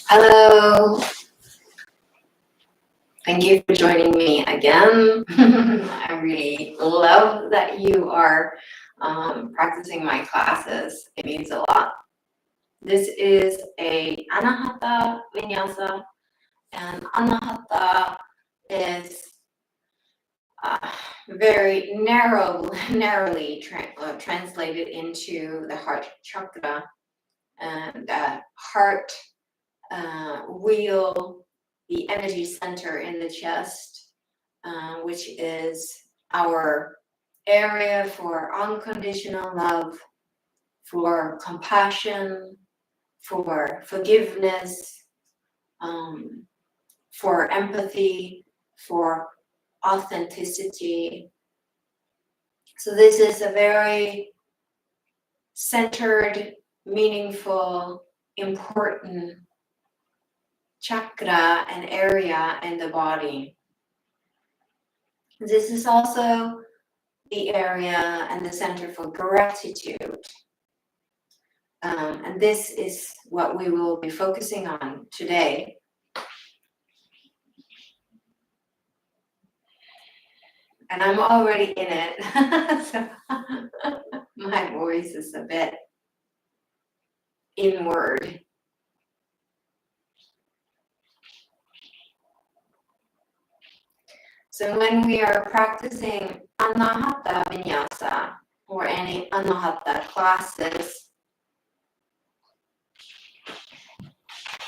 Hello, thank you for joining me again. I really love that you are practicing my classes. It means a lot. This is a Anahata Vinyasa, and Anahata is very narrowly translated into the heart chakra, and that heart wheel, the energy center in the chest, which is our area for unconditional love, for compassion, for forgiveness, for empathy, for authenticity. So this is a very centered, meaningful, important chakra and area in the body. This is also the area and the center for gratitude. And this is what we will be focusing on today. And I'm already in it, so my voice is a bit inward. So when we are practicing Anahata Vinyasa or any Anahata classes,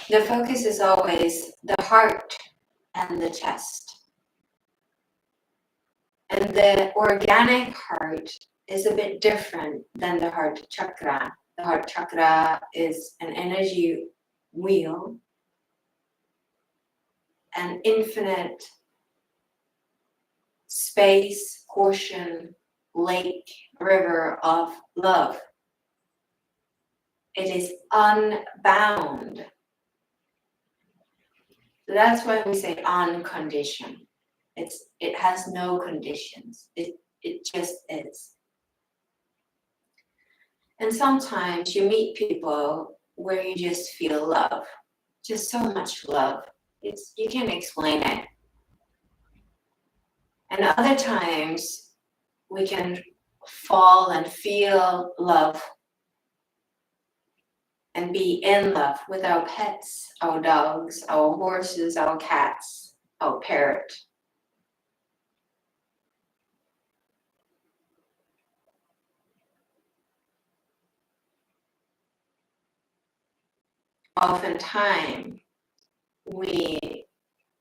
the focus is always the heart and the chest. And the organic heart is a bit different than the heart chakra. The heart chakra is an energy wheel, an infinite space, portion, lake, river of love. It is unbound. So that's why we say unconditioned. It has no conditions. It just is. And sometimes you meet people where you just feel love, just so much love. You can't explain it. And other times we can fall and feel love and be in love with our pets, our dogs, our horses, our cats, our parrot. Oftentimes, we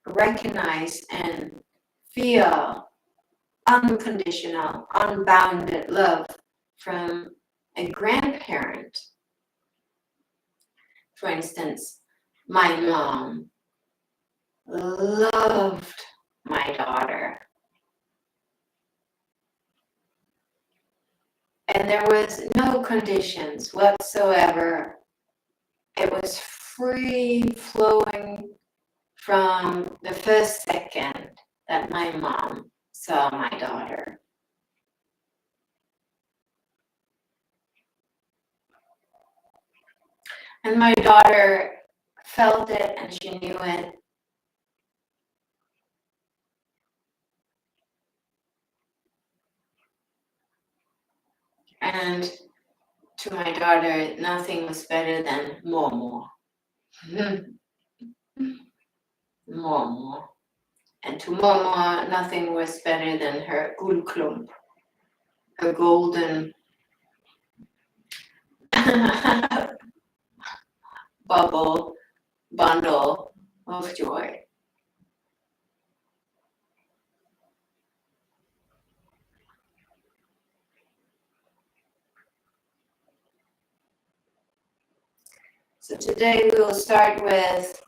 recognize and feel unconditional, unbounded love from a grandparent. For instance, my mom loved my daughter. And there was no conditions whatsoever. It was free flowing from the first second that my mom saw my daughter. And my daughter felt it and she knew it. And to my daughter, nothing was better than Momo. Momo. And to Momo, nothing was better than her guldklump, her golden bubble bundle of joy. So today we will start with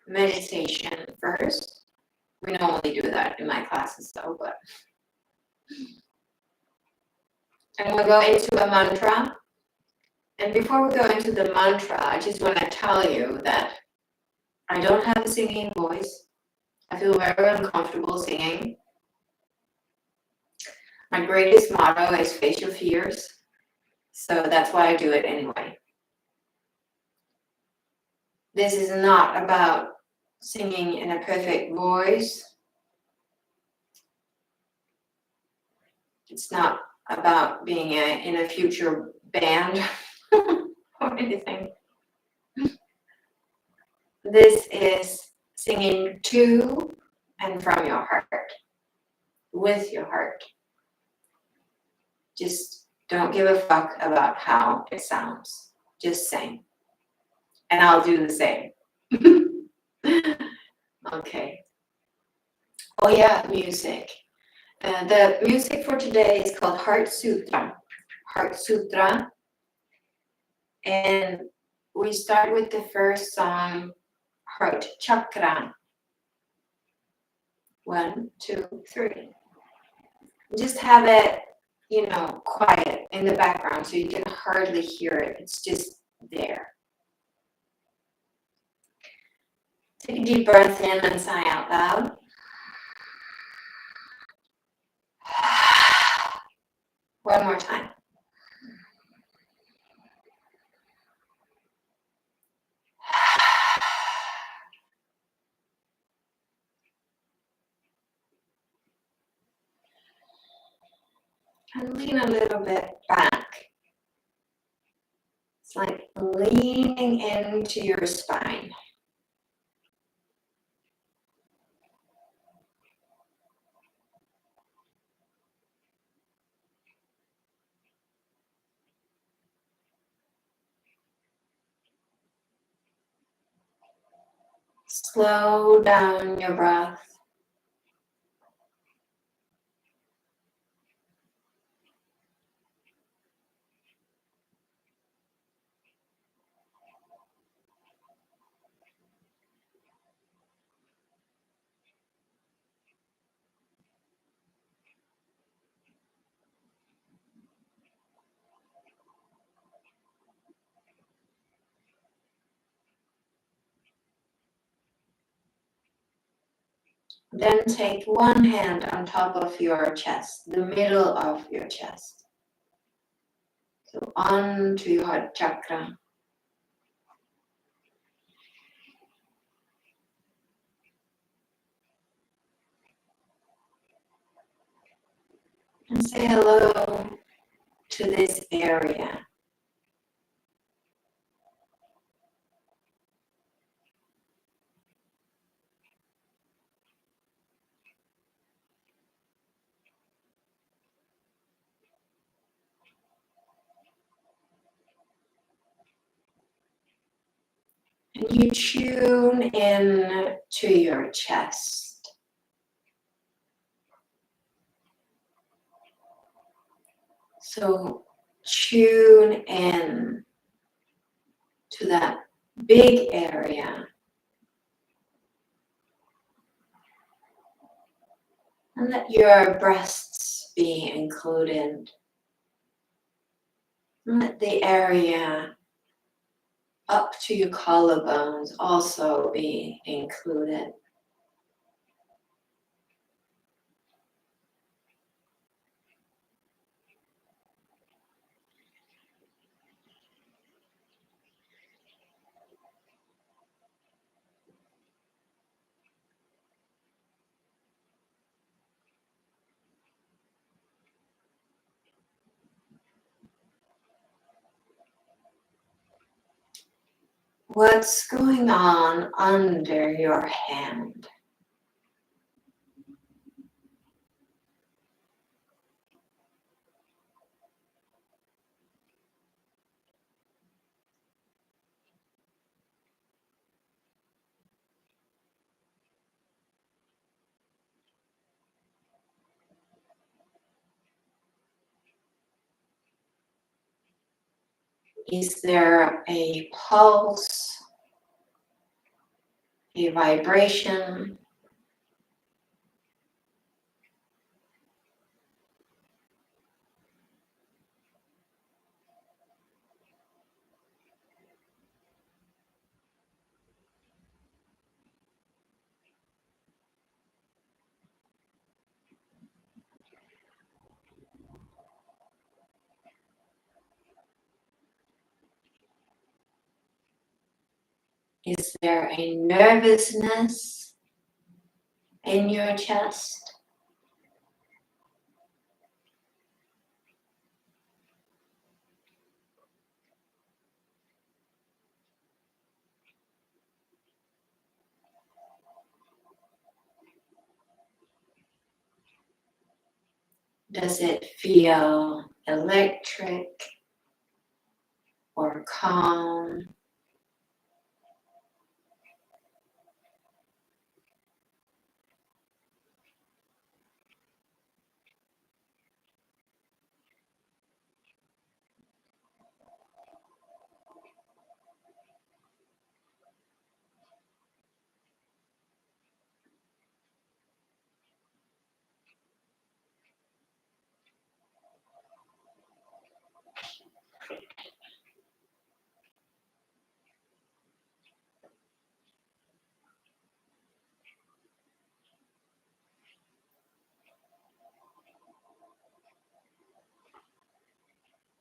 meditation first. We normally do that in my classes though, but. And we'll go into a mantra. And before we go into the mantra, I just want to tell you that I don't have a singing voice. I feel very uncomfortable singing. My greatest motto is face your fears. So that's why I do it anyway. This is not about singing in a perfect voice. It's not about being in a future band or anything. This is singing to and from your heart, with your heart. Just don't give a fuck about how it sounds. Just sing. And I'll do the same. Okay. Oh yeah, music. The music for today is called Heart Sutra. Heart Sutra. And we start with the first song, Heart Chakra. 1, 2, 3. Just have it, quiet in the background so you can hardly hear it. It's just there. Take a deep breath in and sigh out loud. One more time. And lean a little bit back. It's like leaning into your spine. Slow down your breath. Then take one hand on top of your chest, the middle of your chest. So on to your heart chakra. And say hello to this area. And you tune in to your chest. So tune in to that big area. And let your breasts be included. And let the area up to your collarbones also be included. What's going on under your hand? Is there a pulse, a vibration? Is there a nervousness in your chest? Does it feel electric or calm?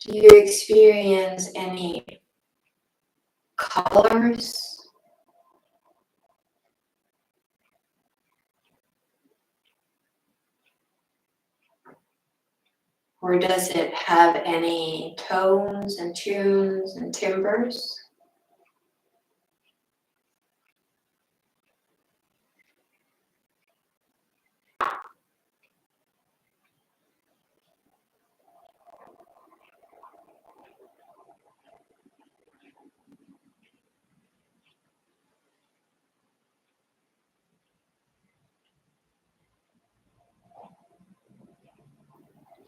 Do you experience any colors? Or does it have any tones and tunes and timbres?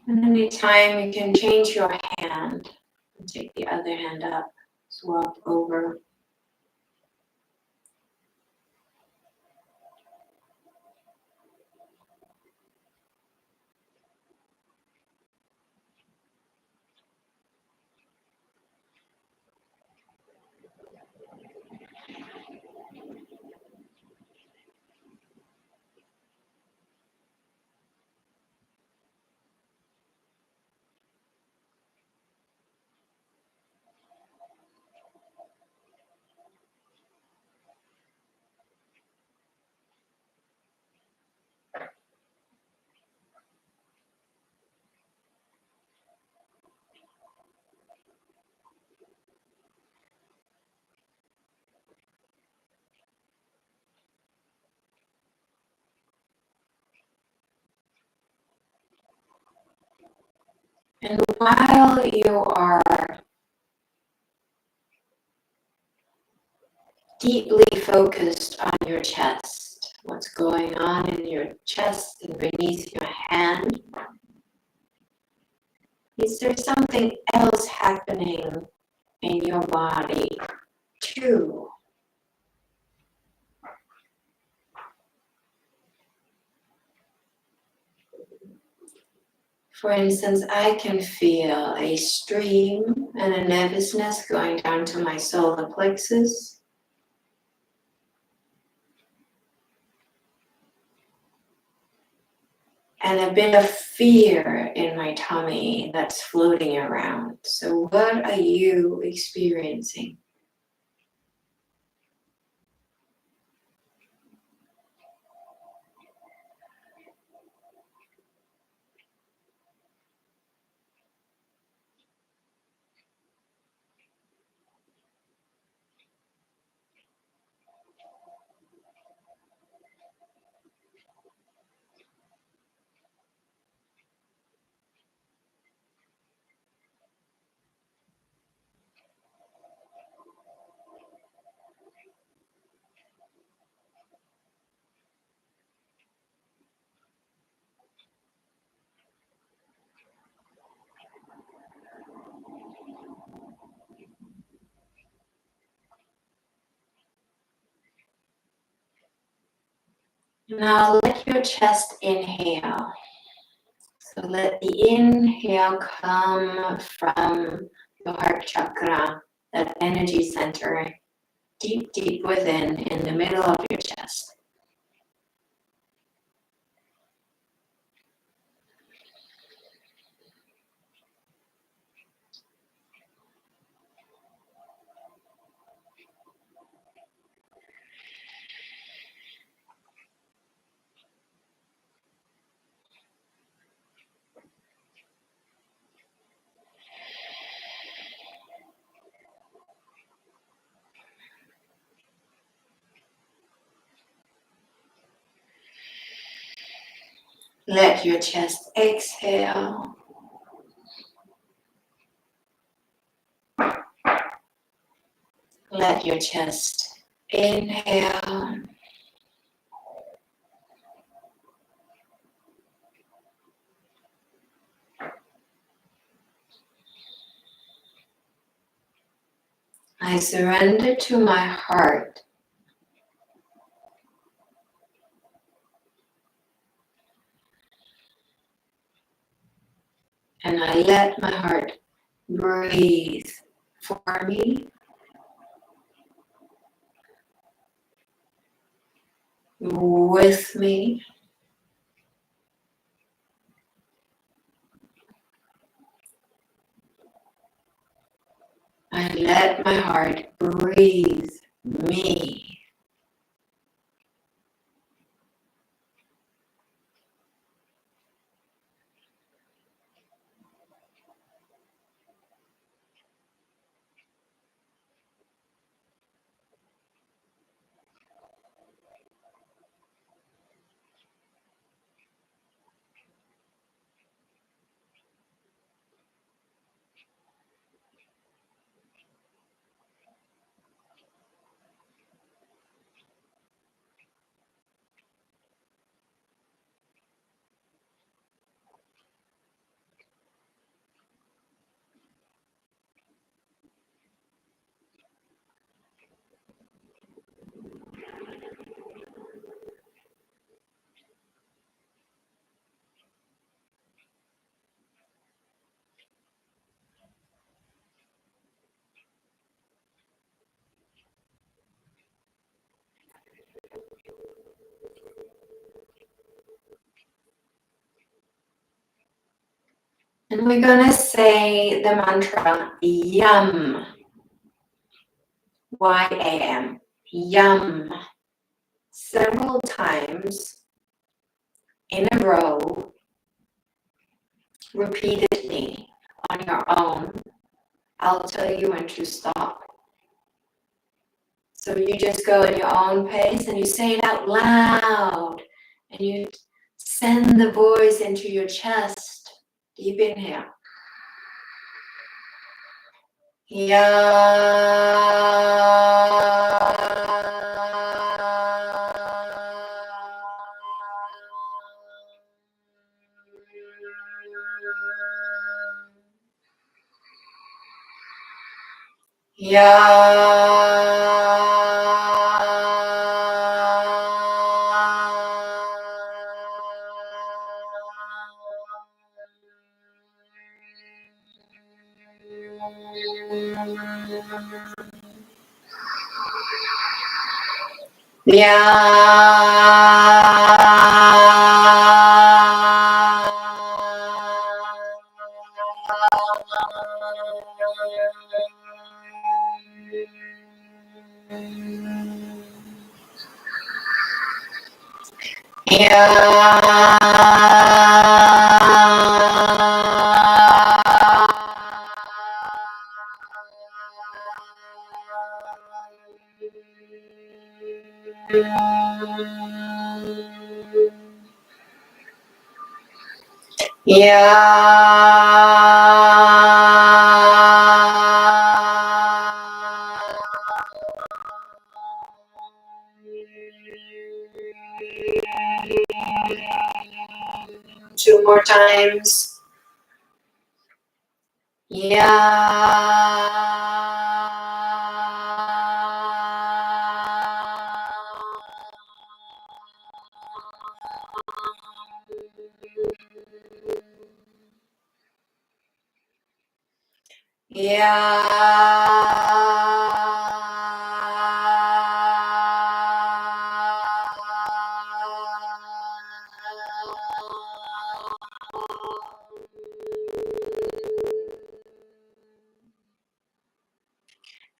And anytime you can change your hand and take the other hand up, swap over. And while you are deeply focused on your chest, what's going on in your chest and beneath your hand, is there something else happening in your body too? For instance, I can feel a stream and a nervousness going down to my solar plexus. And a bit of fear in my tummy that's floating around. So what are you experiencing? Now let your chest inhale. So let the inhale come from the heart chakra, that energy center, deep, deep within, in the middle of your chest. Let your chest exhale. Let your chest inhale. I surrender to my heart. And I let my heart breathe for me, with me. I let my heart breathe me. And we're gonna say the mantra YUM. Y-A-M. YUM. Several times in a row, repeatedly on your own. I'll tell you when to stop. So you just go at your own pace and you say it out loud. And you send the voice into your chest. Deep inhale. Two more times.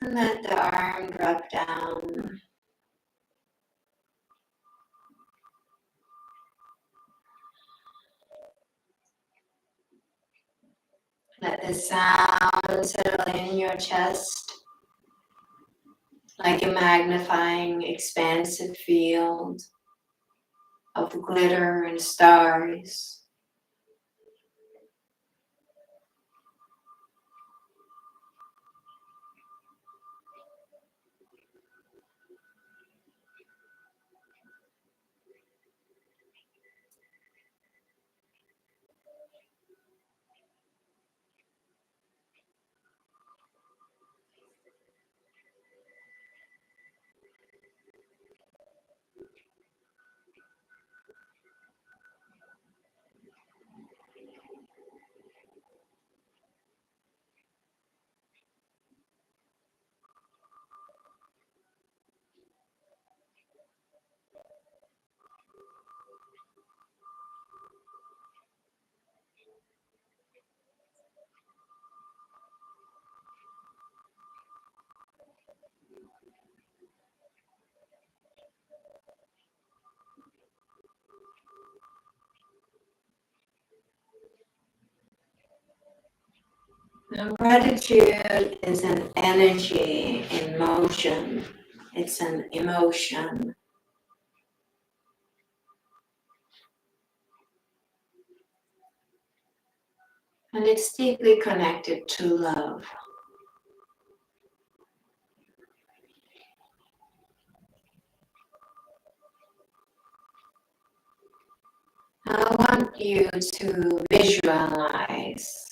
And let the arm drop down. Let the sound settle in your chest like a magnifying, expansive field of glitter and stars. Now, gratitude is an energy in motion. It's an emotion. And it's deeply connected to love. I want you to visualize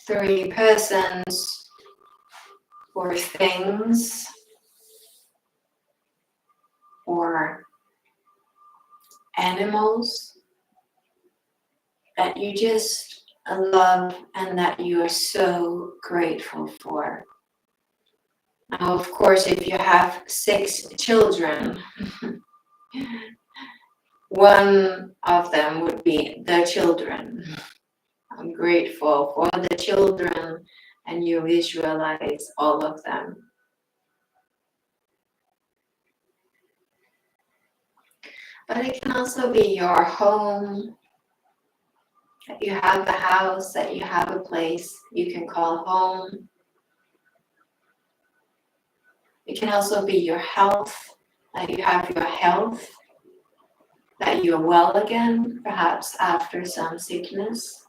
3 persons or things or animals that you just love and that you are so grateful for. Now, of course, if you have 6 children, one of them would be the children. I'm grateful for the children, and you visualize all of them. But it can also be your home, that you have a house, that you have a place you can call home. It can also be your health, that you have your health, that you're well again, perhaps after some sickness.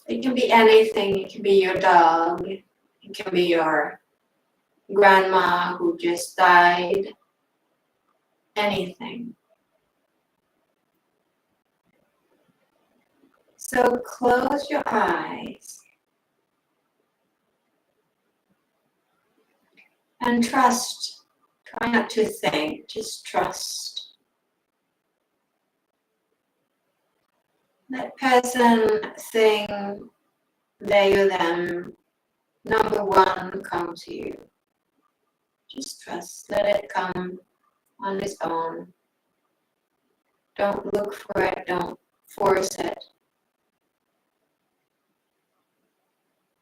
It can be anything. It can be your dog. It can be your grandma who just died. Anything. So close your eyes and trust. Try not to think, just trust. That person, thing, they or them, number one, come to you. Just trust. Let it come on its own. Don't look for it. Don't force it.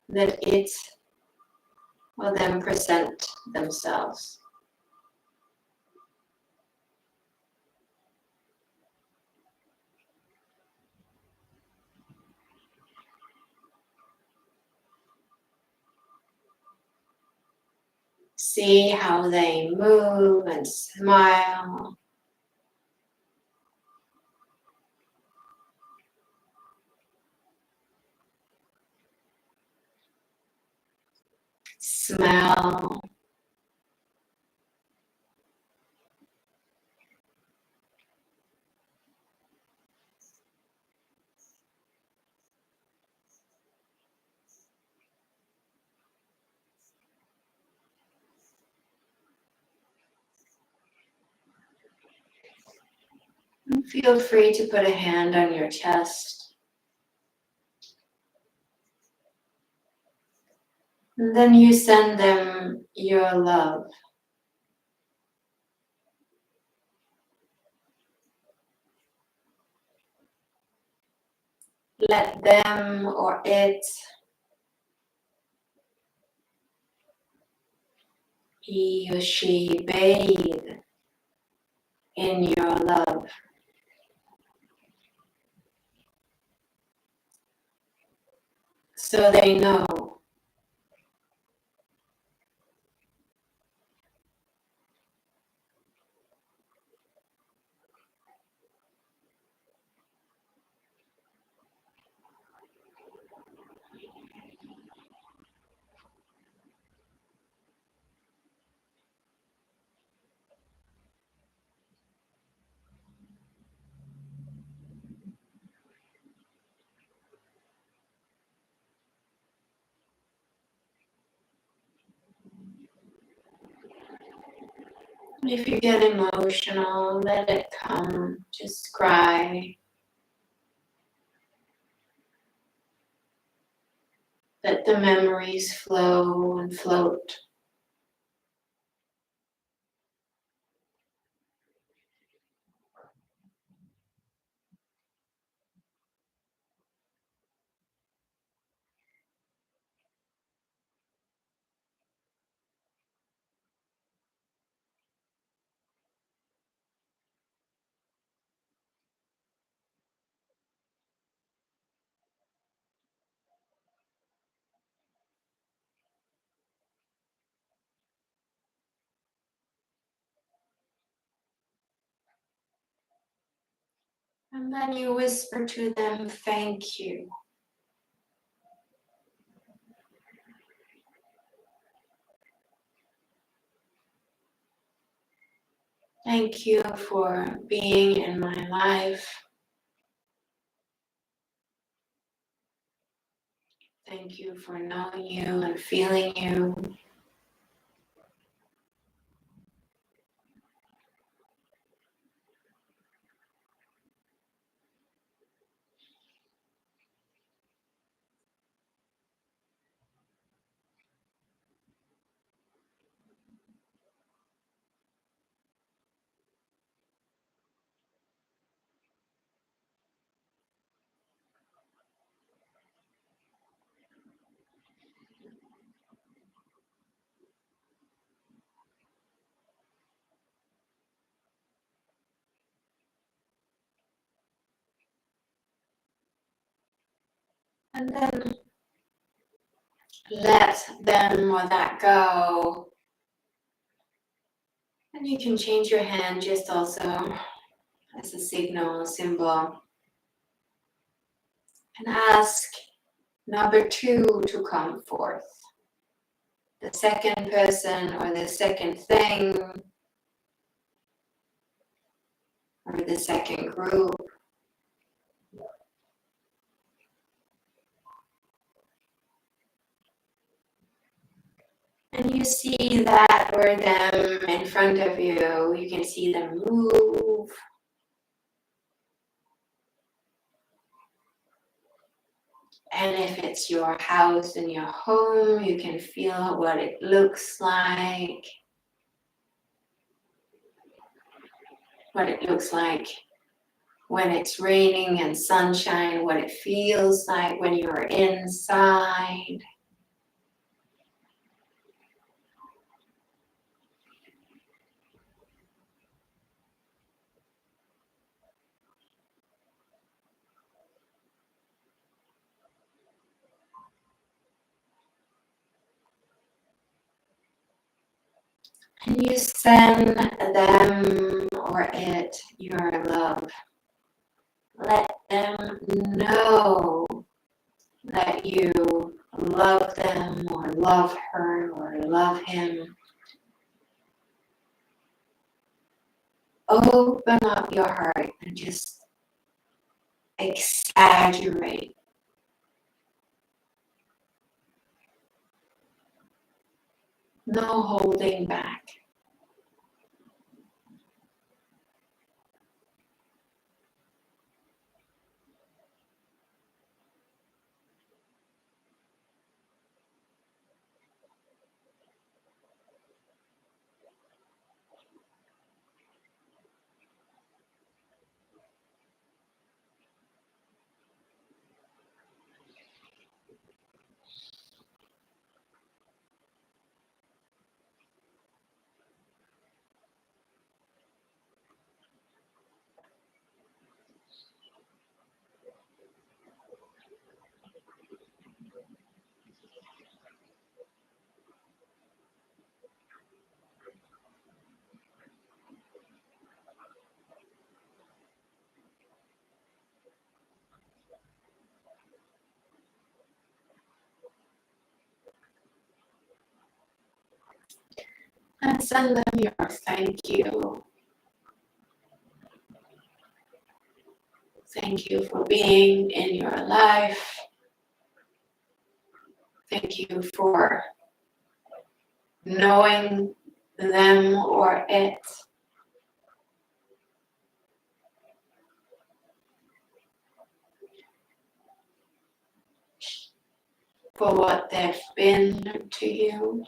Let it will then present themselves. See how they move and smile. Smell. And feel free to put a hand on your chest. And then you send them your love. Let them or it, he or she, bathe in your love. So they know If you get emotional, let it come. Just cry. Let the memories flow and float. And then you whisper to them, thank you. Thank you for being in my life. Thank you for knowing you and feeling you. And then let them or that go. And you can change your hand just also as a signal, a symbol. And ask number 2 to come forth. The second person or the second thing or the second group. And you see that or them in front of you. You can see them move. And if it's your house and your home, you can feel what it looks like. What it looks like when it's raining and sunshine, what it feels like when you're inside. And you send them or it your love. Let them know that you love them or love her or love him. Open up your heart and just exaggerate. No holding back. And send them your thank you. Thank you for being in your life. Thank you for knowing them or it. For what they've been to you.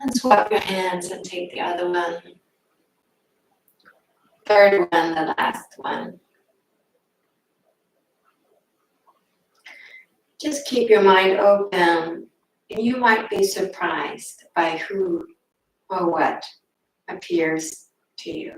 And swap your hands and take the other one. Third one, the last one. Just keep your mind open. You might be surprised by who or what appears to you.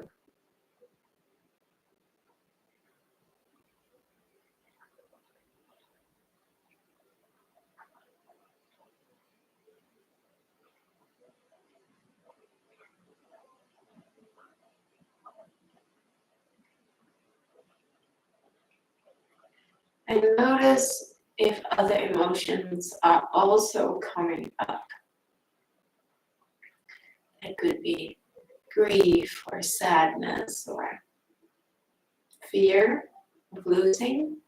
And notice if other emotions are also coming up. It could be grief or sadness or fear of losing.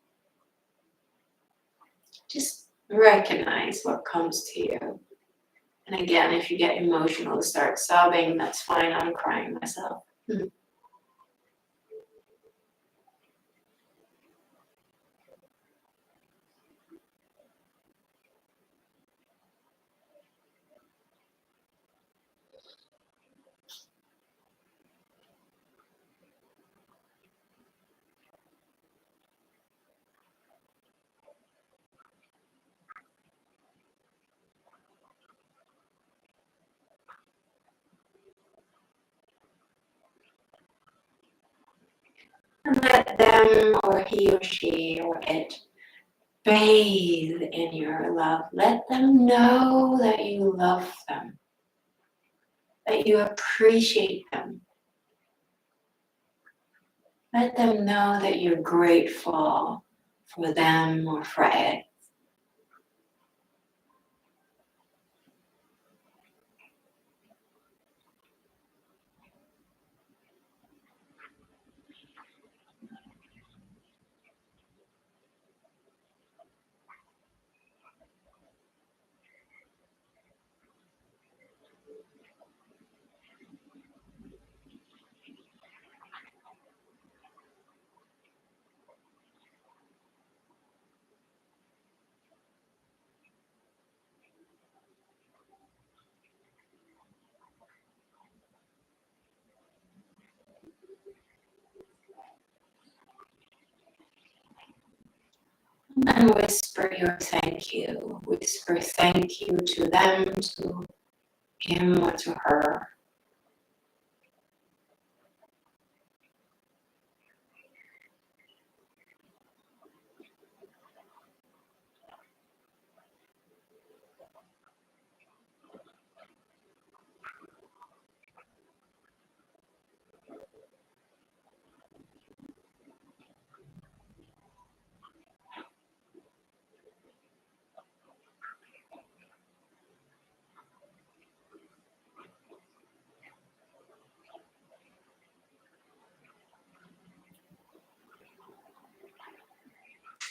Just recognize what comes to you. And again, if you get emotional, start sobbing, that's fine. I'm crying myself. And let them or he or she or it bathe in your love. Let them know that you love them, that you appreciate them. Let them know that you're grateful for them or for it. And whisper your thank you. Whisper thank you to them, to him or to her.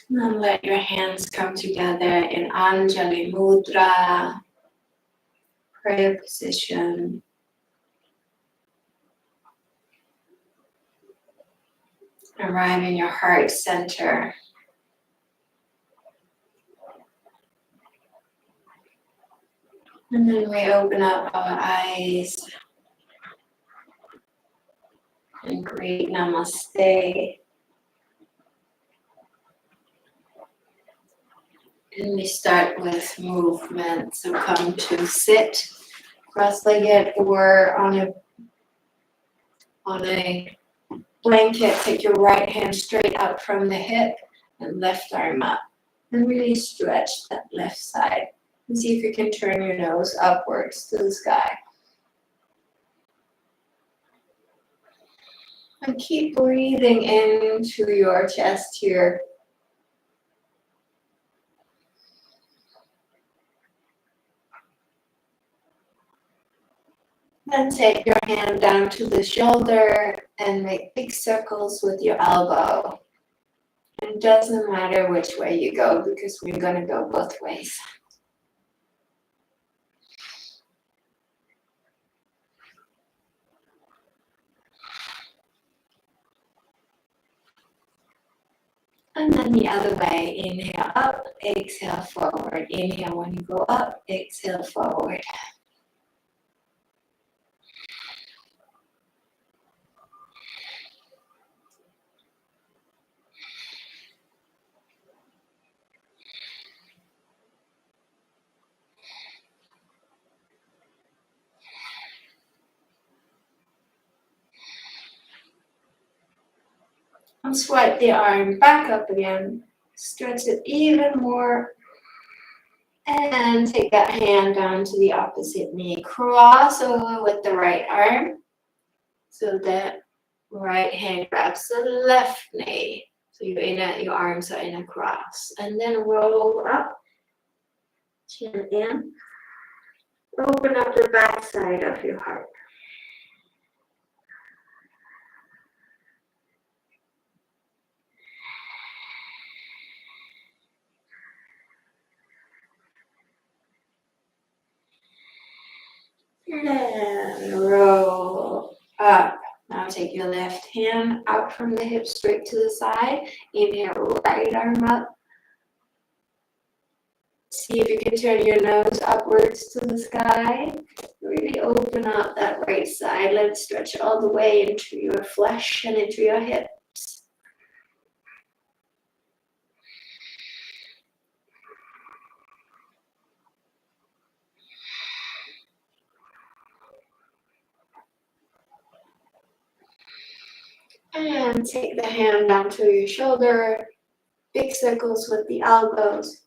And then let your hands come together in Anjali Mudra, prayer position. Arrive in your heart center. And then we open up our eyes and greet Namaste. And we start with movement. So come to sit cross-legged or on a blanket. Take your right hand straight out from the hip and left arm up. And really stretch that left side. And see if you can turn your nose upwards to the sky. And keep breathing into your chest here. Then take your hand down to the shoulder and make big circles with your elbow. And it doesn't matter which way you go because we're going to go both ways. And then the other way, inhale up, exhale forward. Inhale when you go up, exhale forward. And swipe the arm back up again. Stretch it even more. And take that hand down to the opposite knee. Cross over with the right arm. So that right hand grabs the left knee. So your arms are in a cross. And then roll up. Chin in. Open up the back side of your heart. And roll up. Now take your left hand out from the hip straight to the side. Inhale, right arm up. See if you can turn your nose upwards to the sky. Really open up that right side. Let it stretch all the way into your flesh and into your hips. And take the hand down to your shoulder. Big circles with the elbows.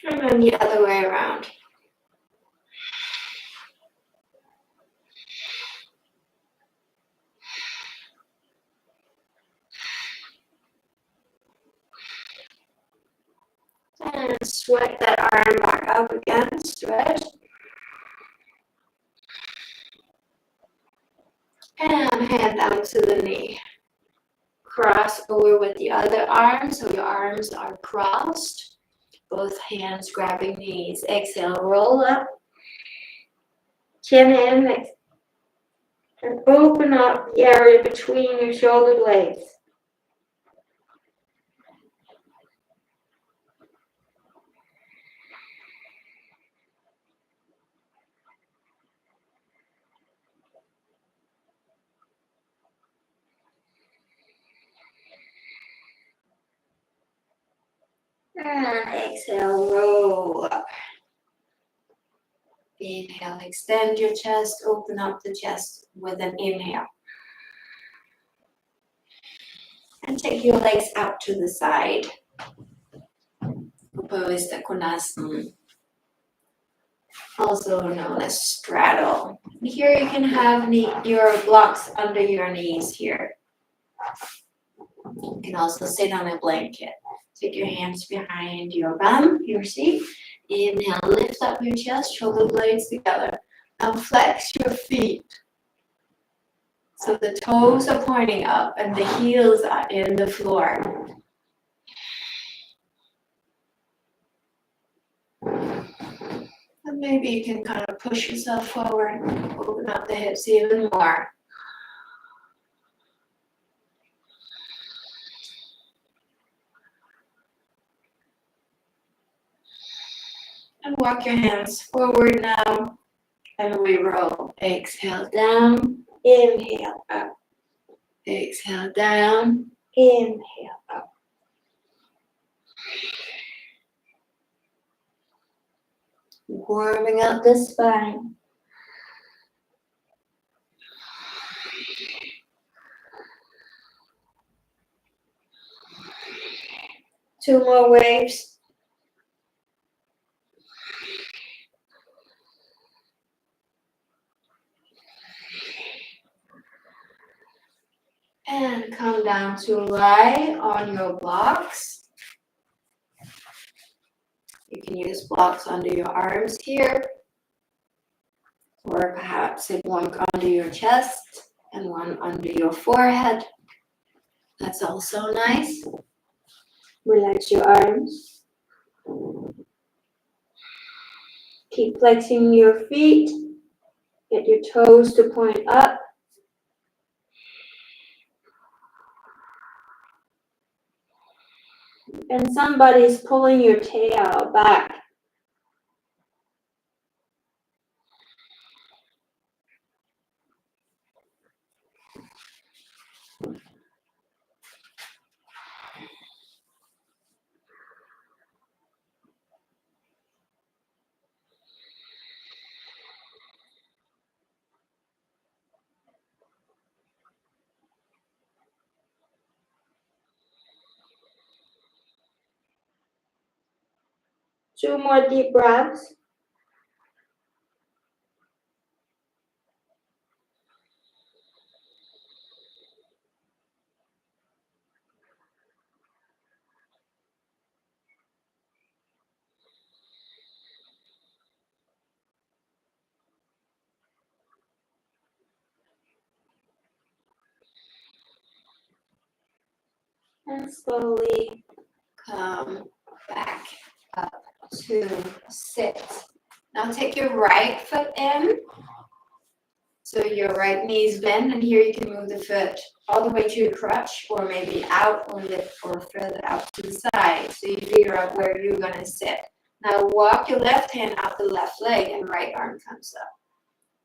And then the other way around. And sweat that arm back up again, stretch. And hand down to the knee. Cross over with the other arm, so your arms are crossed. Both hands grabbing knees. Exhale, roll up. Chin in. And open up the area between your shoulder blades. And exhale, roll up. Inhale, extend your chest, open up the chest with an inhale. And take your legs out to the side. Upavista Konasana, also known as straddle. Here you can have your blocks under your knees here. You can also sit on a blanket. Take your hands behind your bum, your seat. Inhale, lift up your chest, shoulder blades together. Now flex your feet. So the toes are pointing up and the heels are in the floor. And maybe you can kind of push yourself forward, open up the hips even more. And walk your hands forward now. And we roll. Exhale down, inhale up. Exhale down, inhale up. Warming up the spine. Two more waves. And come down to lie on your blocks. You can use blocks under your arms here, or perhaps a block under your chest and one under your forehead. That's also nice. Relax your arms. Keep flexing your feet. Get your toes to point up. And somebody's pulling your tail back. Two more deep breaths. And slowly come back up to sit. Now take your right foot in. So your right knee's bent, and here you can move the foot all the way to your crutch, or maybe out or further out to the side. So you figure out where you're going to sit. Now walk your left hand out the left leg, and right arm comes up.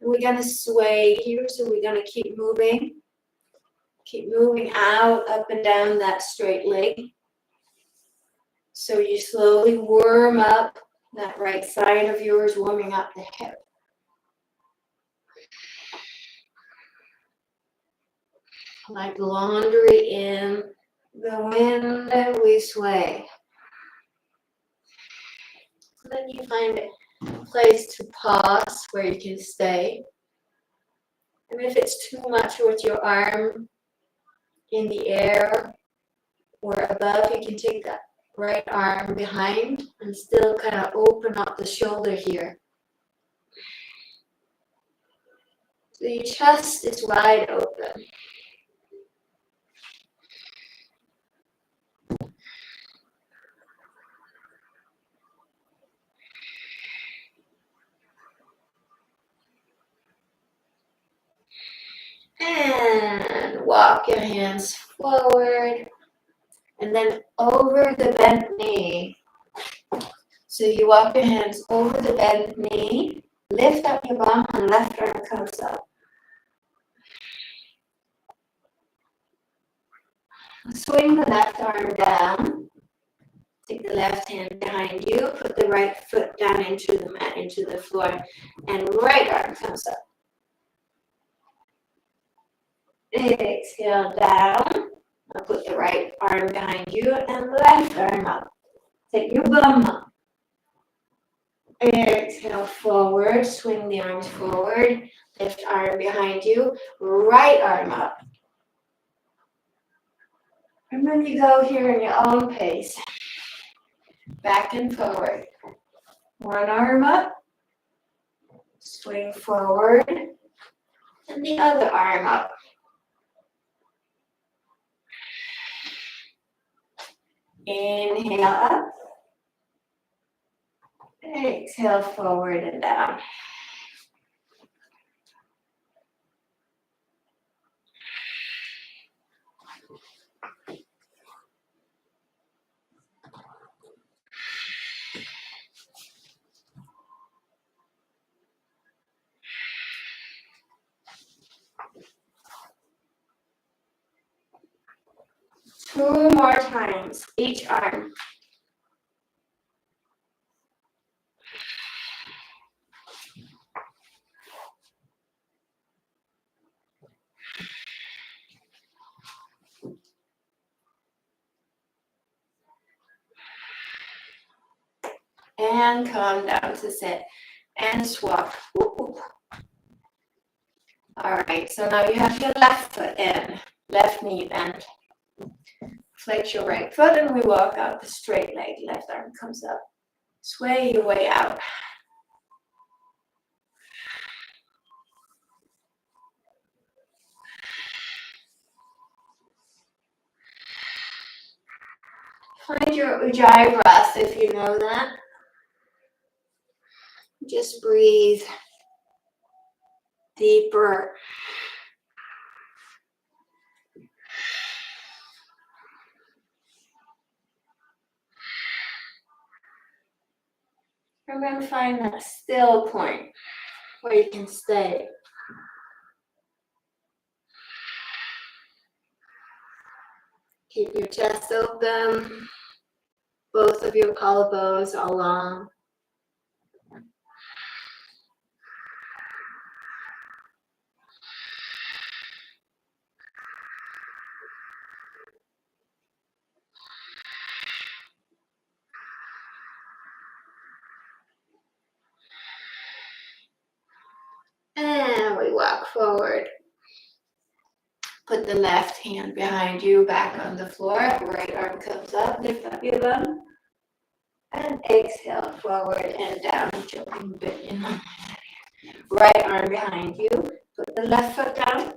And we're going to sway here, so we're going to keep moving. Keep moving out, up and down that straight leg. So you slowly warm up that right side of yours, warming up the hip. Like laundry in the wind, we sway. Then you find a place to pause where you can stay. And if it's too much with your arm in the air or above, you can take that right arm behind and still kind of open up the shoulder here. So your chest is wide open. And walk your hands forward and then over the bent knee. So you walk your hands over the bent knee, lift up your bum, and left arm comes up. Swing the left arm down. Take the left hand behind you, put the right foot down into the mat, into the floor, and right arm comes up. Exhale down. Now put the right arm behind you and left arm up. Take your bum up. Exhale forward, swing the arms forward, left arm behind you, right arm up. And then you go here in your own pace. Back and forward. One arm up, swing forward, and the other arm up. Inhale up. Exhale forward and down. 2 more times, each arm. And come down to sit and swap. All right, so now you have your left foot in, left knee bent. Flex your right foot and we walk out the straight leg. Left arm comes up. Sway your way out. Find your Ujjayi breath if you know that. Just breathe deeper. And then find that still point where you can stay. Keep your chest open. Both of your collarbones are long. And we walk forward. Put the left hand behind you, back on the floor. Right arm comes up, lift up your bum. And exhale, forward and down, jumping a bit in. Right arm behind you. Put the left foot down.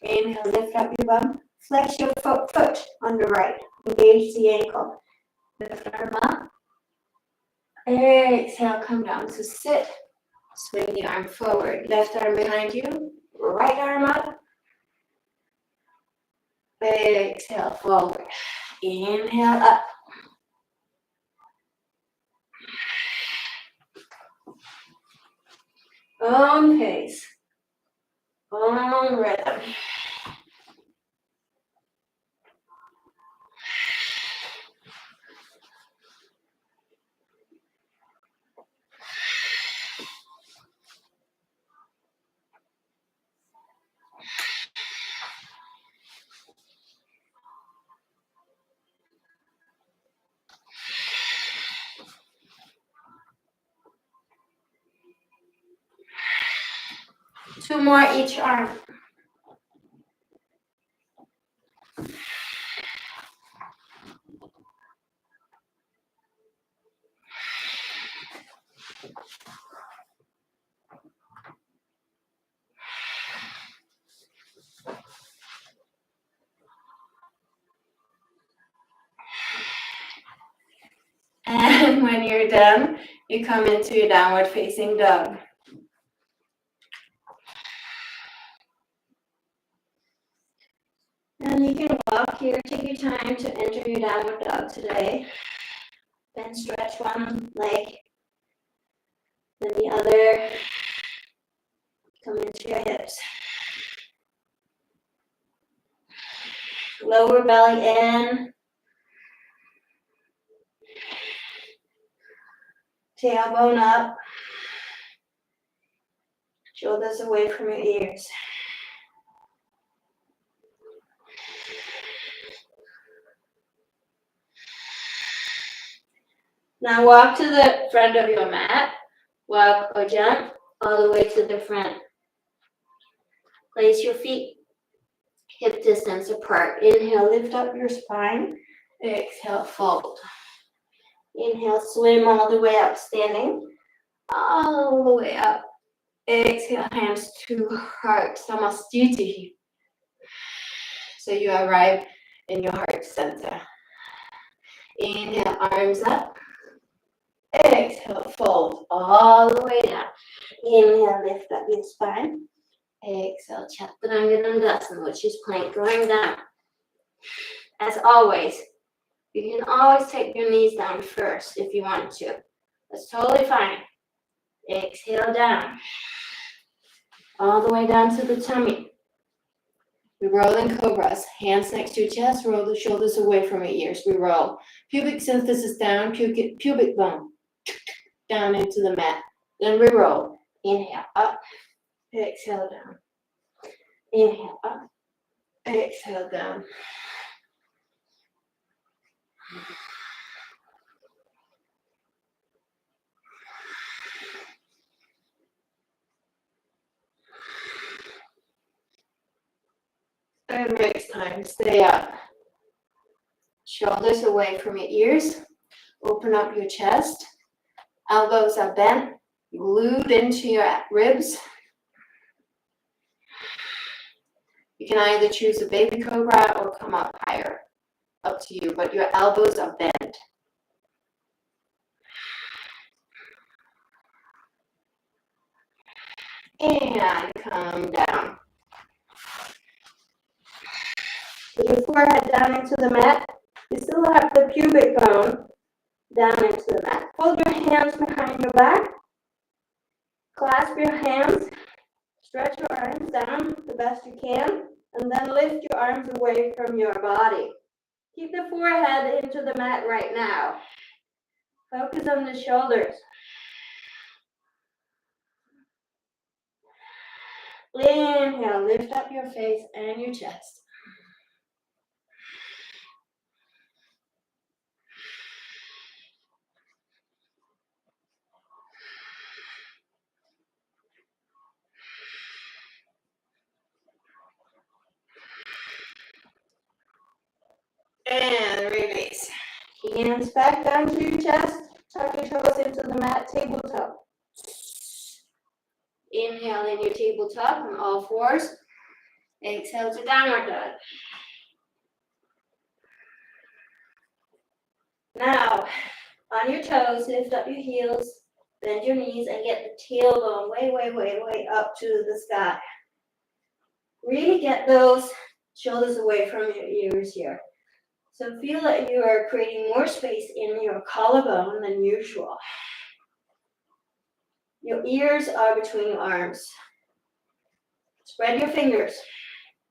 Inhale, lift up your bum. Flex your foot on the right. Engage the ankle. Lift arm up. Exhale, come down to sit. Swing the arm forward. Left arm behind you. Right arm up. Exhale, forward. Inhale, up. Own pace. Own rhythm. Two more each arm. And when you're done, you come into your downward facing dog. And you can walk here, take your time to enter your downward dog today. Then stretch one leg, then the other. Come into your hips. Lower belly in. Tailbone up. Shoulders away from your ears. Now walk to the front of your mat. Walk or jump all the way to the front. Place your feet hip distance apart. Inhale, lift up your spine. Exhale, fold. Inhale, swim all the way up, standing. All the way up. Exhale, hands to heart, samastiti. So you arrive in your heart center. Inhale, arms up. Exhale, fold all the way down. Inhale, lift up your spine. Exhale, Chaturanga, which is plank going down. As always, you can always take your knees down first if you want to. That's totally fine. Exhale down. All the way down to the tummy. We roll in cobras. Hands next to your chest, roll the shoulders away from your ears. We roll. Pubic symphysis down, pubic bone down into the mat. Then we roll. Inhale up, exhale down. Inhale up, exhale down. And next time, stay up. Shoulders away from your ears. Open up your chest. Elbows are bent, glued into your ribs. You can either choose a baby cobra or come up higher. Up to you, but your elbows are bent. And come down. Put your forehead down into the mat. You still have the pubic bone down into the mat. Hold your hands behind your back. Clasp your hands. Stretch your arms down the best you can. And then lift your arms away from your body. Keep the forehead into the mat right now. Focus on the shoulders. Inhale, lift up your face and your chest. And release. Hands back down to your chest. Tuck your toes into the mat, tabletop. Inhale in your tabletop on all fours. Exhale to downward dog. Now, on your toes, lift up your heels, bend your knees, and get the tailbone way up to the sky. Really get those shoulders away from your ears here. So feel that you are creating more space in your collarbone than usual. Your ears are between your arms. Spread your fingers.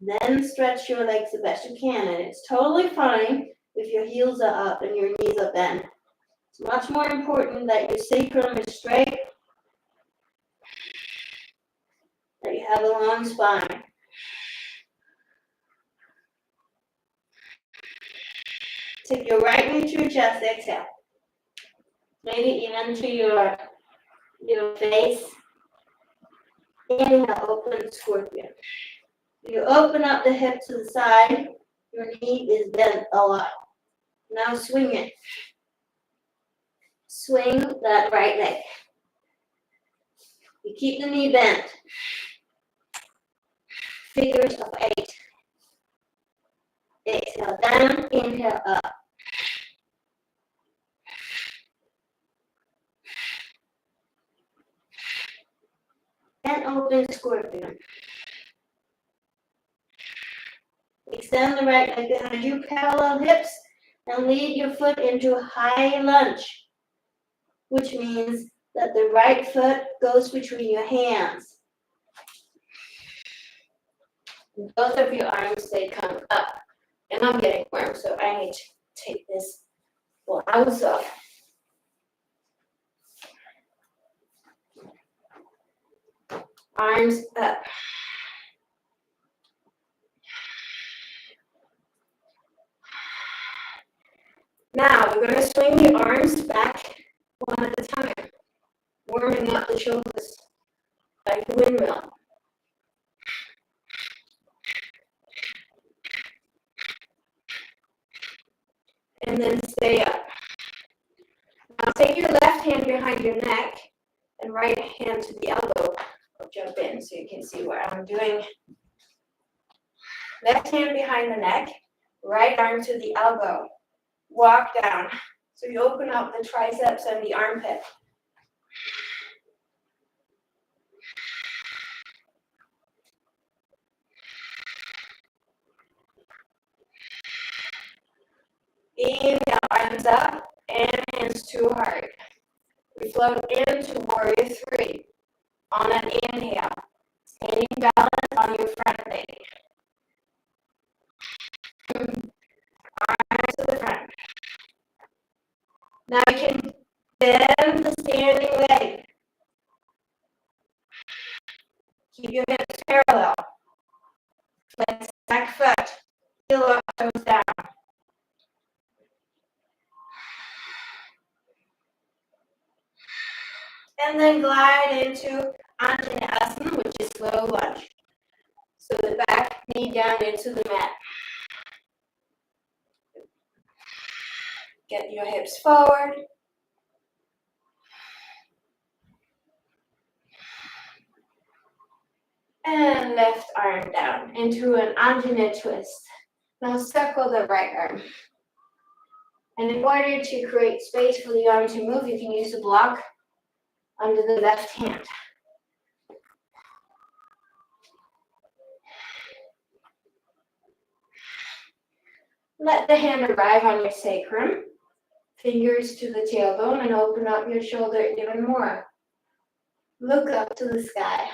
Then stretch your legs the best you can. And it's totally fine if your heels are up and your knees are bent. It's much more important that your sacrum is straight, that you have a long spine. Take your right knee to your chest, exhale. Maybe even to your face. Inhale, open scorpion. You open up the hip to the side, your knee is bent a lot. Now swing it. Swing that right leg. You keep the knee bent. Figures of 8. Exhale down, inhale up. And open scorpion. Extend the right leg behind you, parallel hips, and lead your foot into a high lunge, which means that the right foot goes between your hands. Both of your arms, they come up. And I'm getting warm, so I need to take this blouse off. Arms up. Now, we're going to swing your arms back one at a time, warming up the shoulders like a windmill. And then stay up. Now take your left hand behind your neck and right hand to the elbow. I'll jump in so you can see what I'm doing. Left hand behind the neck, right arm to the elbow. Walk down. So you open up the triceps and the armpit. Inhale, arms up and hands to heart. We float into warrior 3. On an inhale, standing balance on your front leg. Arms to the front. Now you can bend the standing leg. Keep your hips parallel. Flex back foot. Heel up, toes down. And then glide into Anahata, which is slow lunge. So the back knee down into the mat. Get your hips forward. And left arm down into an Anahata twist. Now circle the right arm. And in order to create space for the arm to move, you can use a block under the left hand. Let the hand arrive on your sacrum, fingers to the tailbone, and open up your shoulder even more. Look up to the sky.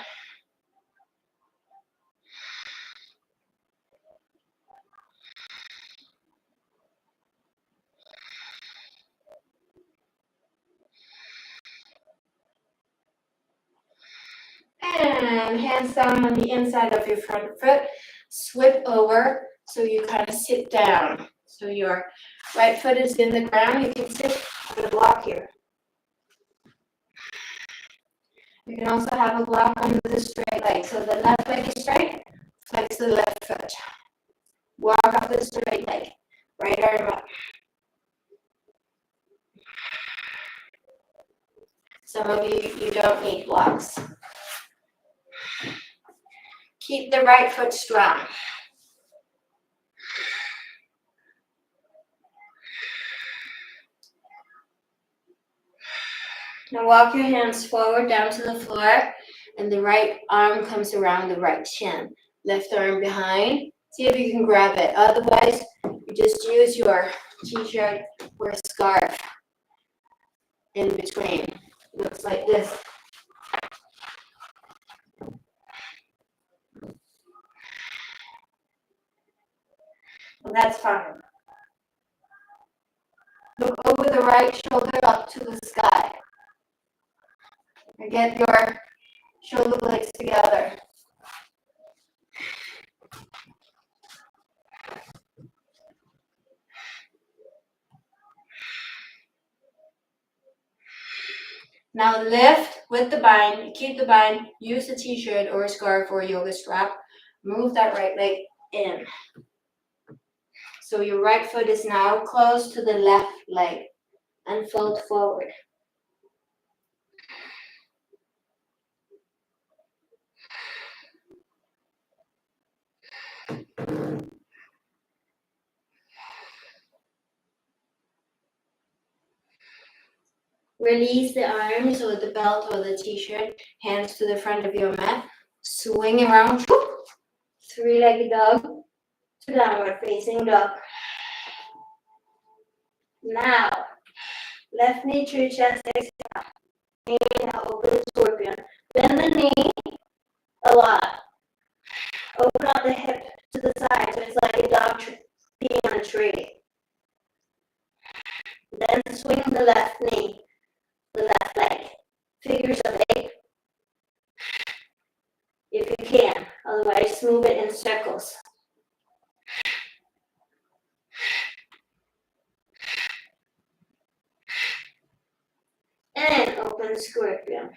And hands down on the inside of your front foot. Swip over so you kind of sit down. So your right foot is in the ground. You can sit with a block here. You can also have a block under the straight leg. So the left leg is straight, flex the left foot. Walk up the straight leg. Right arm up. Some of you don't need blocks. Keep the right foot strong. Now walk your hands forward down to the floor, and the right arm comes around the right shin. Left arm behind. See if you can grab it. Otherwise, you just use your t-shirt or scarf in between. Looks like this. Well, that's fine. Look over the right shoulder up to the sky. And get your shoulder blades together. Now lift with the bind, keep the bind, use a t-shirt or a scarf or a yoga strap. Move that right leg in. So your right foot is now close to the left leg and fold forward. Release the arms or the belt or the t-shirt, hands to the front of your mat. Swing around, three-legged dog to downward facing dog. Now, left knee to chest, exhale. Inhale, open scorpion. Bend the knee a lot. Open up the hip to the side so it's like a dog peeing on a tree. Then swing the left knee, the left leg. Figures of 8. If you can, otherwise move it in circles. And open scorpion.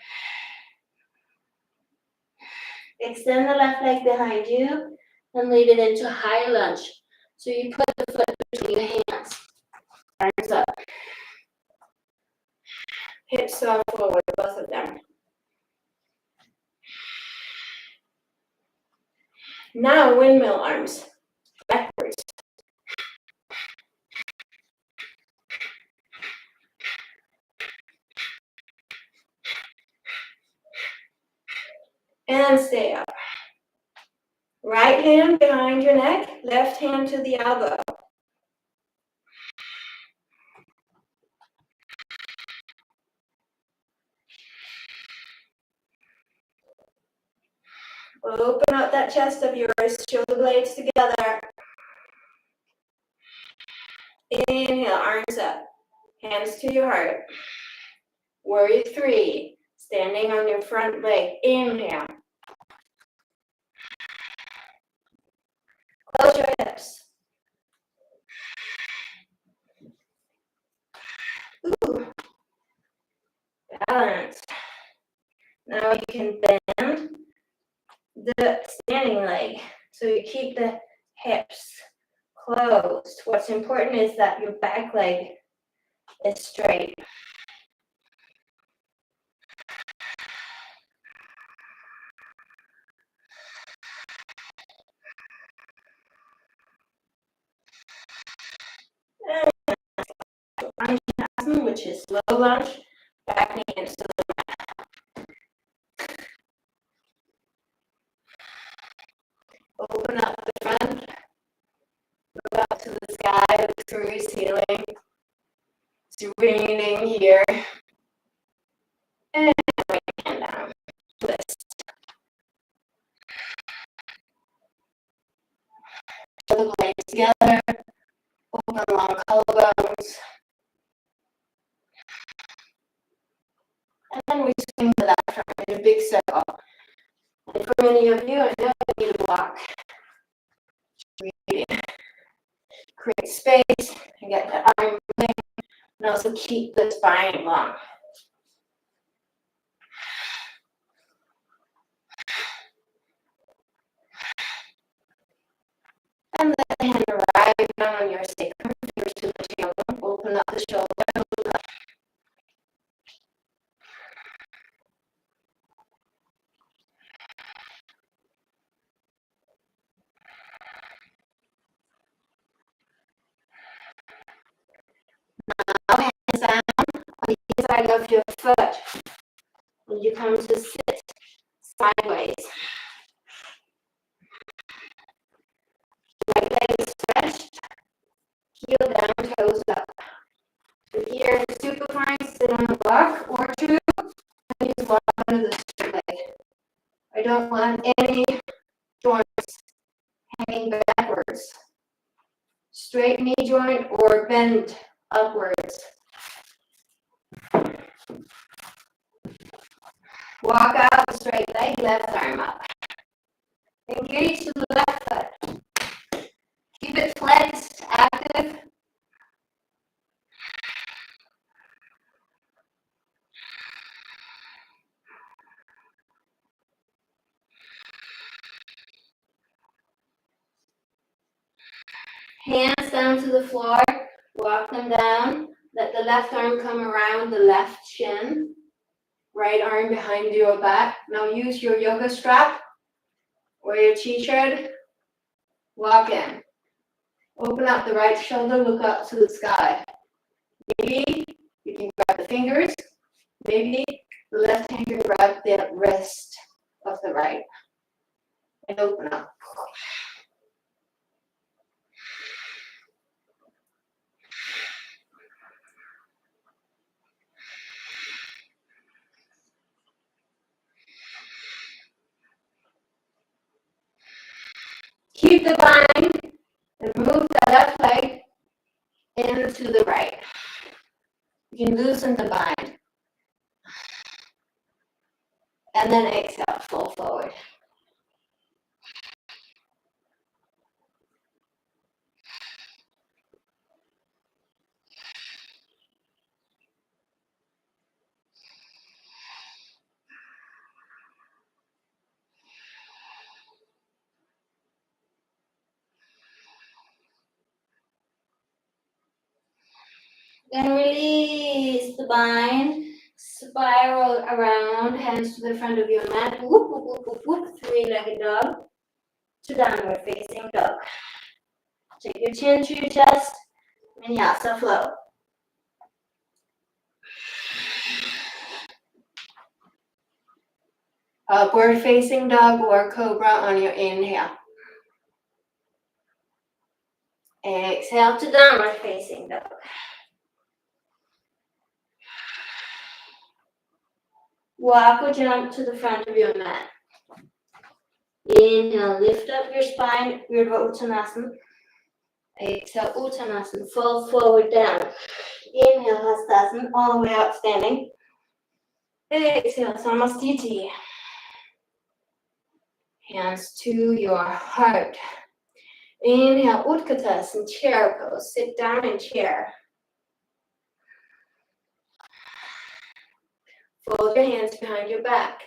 Extend the left leg behind you and lead it into high lunge. So you put the foot between your hands. Arms up. Hips are forward, both of them. Now windmill arms. Backwards. And stay up. Right hand behind your neck, left hand to the elbow. Open up that chest of yours, shoulder blades together. Inhale, arms up, hands to your heart. Warrior 3, standing on your front leg. Inhale. Close your hips. Ooh. Balance. Now you can bend the standing leg so you keep the hips closed. What's important is that your back leg is straight. And which is low lunge, back knee into the mat. Open up the front, look up to the sky, look through your ceiling. It's raining here. And right hand down, twist. Shoulder blades together, open long collarbones. And then we swing to that front in a big circle. And for many of you, I know you need to walk. Really create space and get the arm moving, and also keep the spine long. And let the hand arrive down on your sacrum, fingers to the tailbone, open up the shoulder. Now hands down on the inside of your foot. When you come to sit sideways. Right leg is stretched, heel down, toes up. So here, super fine, sit on a block or two, and use one of the straight leg. I don't want any joints hanging backwards. Straight knee joint or bend upwards. Walk out the straight leg, left arm up. Engage to the left foot. Keep it flexed, active. Hands down to the floor, walk them down. Let the left arm come around the left shin. Right arm behind your back. Now use your yoga strap or your t-shirt. Walk in. Open up the right shoulder, look up to the sky. Maybe you can grab the fingers. Maybe the left hand can grab the wrist of the right. And open up. Keep the bind and move the left leg into the right. You can loosen the bind. And then exhale, fold forward. Then release the bind. Spiral around, hands to the front of your mat. Whoop, whoop, whoop, whoop, whoop. Three-legged dog to downward facing dog. Take your chin to your chest. Vinyasa flow. Upward facing dog or cobra on your inhale. Exhale to downward facing dog. Walk or jump to the front of your mat. Inhale, lift up your spine, Ustranasana. Exhale, Ustranasana, fold forward down. Inhale, Hastasana, all the way out standing. Exhale, Samastiti. Hands to your heart. Inhale, Utkatasana, chair pose. Sit down in chair. Fold your hands behind your back.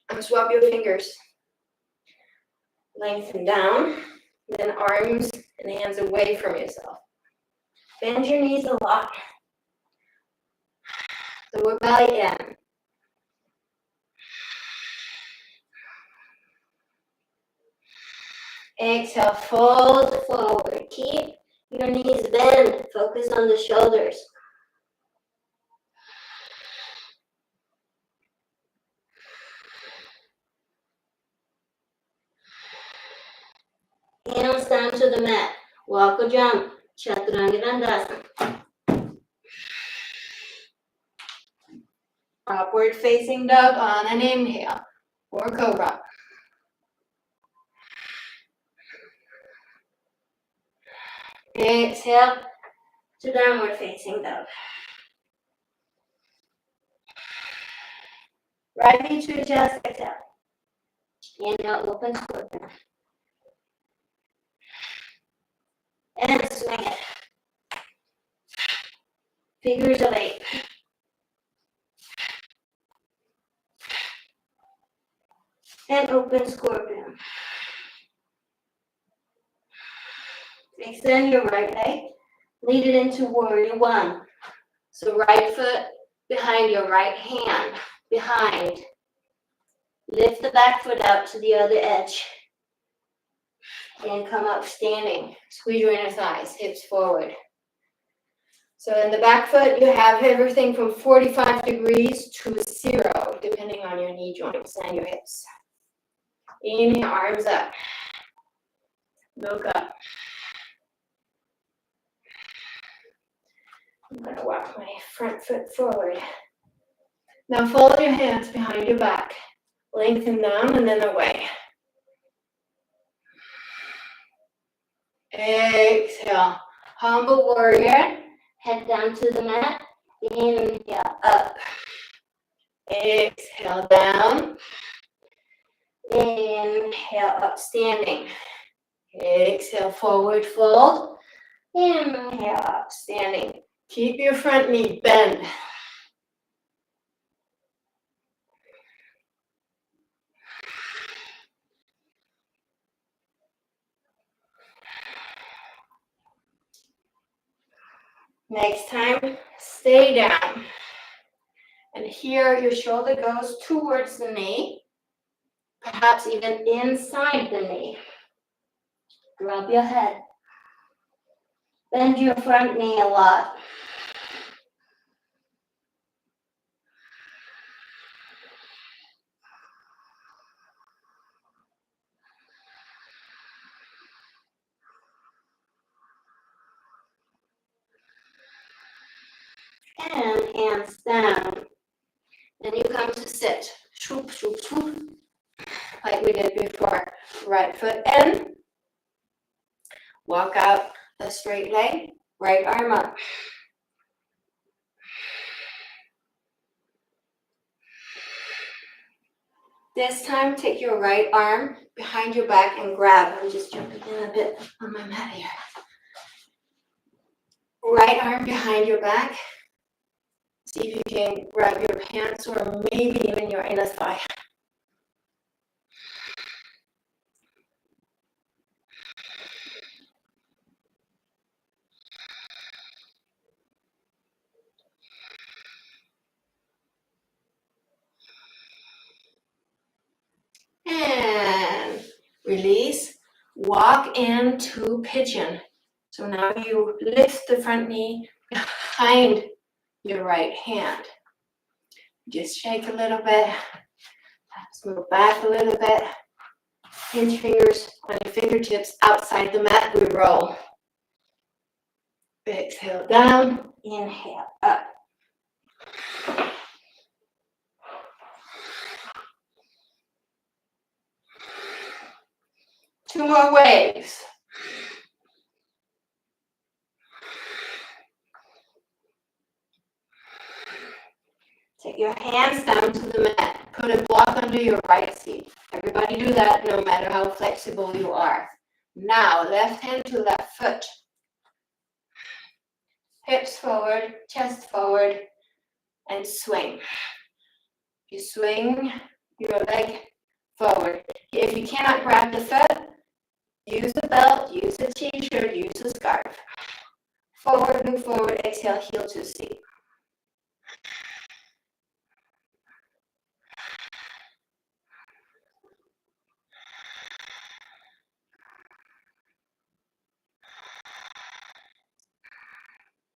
And swap your fingers. Lengthen down. Then arms and hands away from yourself. Bend your knees a lot. Lower belly in. Exhale, fold forward. Keep your knees bent. Focus on the shoulders. Hands down to the mat. Walk or jump. Chaturanga Dandasana. Upward facing dog on an inhale. Or cobra. Exhale to downward facing dog. Right knee to chest, exhale. Inhale, open scorpion. And swing it. Figures of 8. And open scorpion. Extend your right leg. Lead it into warrior 1. So right foot behind your right hand. Behind. Lift the back foot out to the other edge. And come up standing. Squeeze your inner thighs, hips forward. So in the back foot, you have everything from 45 degrees to 0, depending on your knee joints and your hips. Inhale, arms up. Look up. I'm going to walk my front foot forward. Now fold your hands behind your back. Lengthen down and then away. Exhale. Humble warrior. Head down to the mat. Inhale, up. Exhale, down. Inhale, up, standing. Exhale, forward fold. Inhale, up, standing. Keep your front knee bent. Next time, stay down. And here your shoulder goes towards the knee, perhaps even inside the knee. Rub your head. Bend your front knee a lot. And hands down. Then you come to sit. Swoop, swoop, swoop. Like we did before. Right foot in. Walk out a straight leg. Right arm up. This time, take your right arm behind your back and grab. I'm just jumping in a bit on my mat here. Right arm behind your back. See if you can grab your pants or maybe even your inner thigh. And release. Walk into pigeon. So now you lift the front knee behind your right hand. Just shake a little bit. Perhaps move back a little bit. Pinch fingers on your fingertips outside the mat. We roll. Exhale down. Inhale up. Two more waves. Get your hands down to the mat. Put a block under your right seat. Everybody do that no matter how flexible you are. Now, left hand to left foot. Hips forward, chest forward, and swing. You swing your leg forward. If you cannot grab the foot, use a belt, use a t-shirt, use a scarf. Forward, move forward, exhale, heel to seat.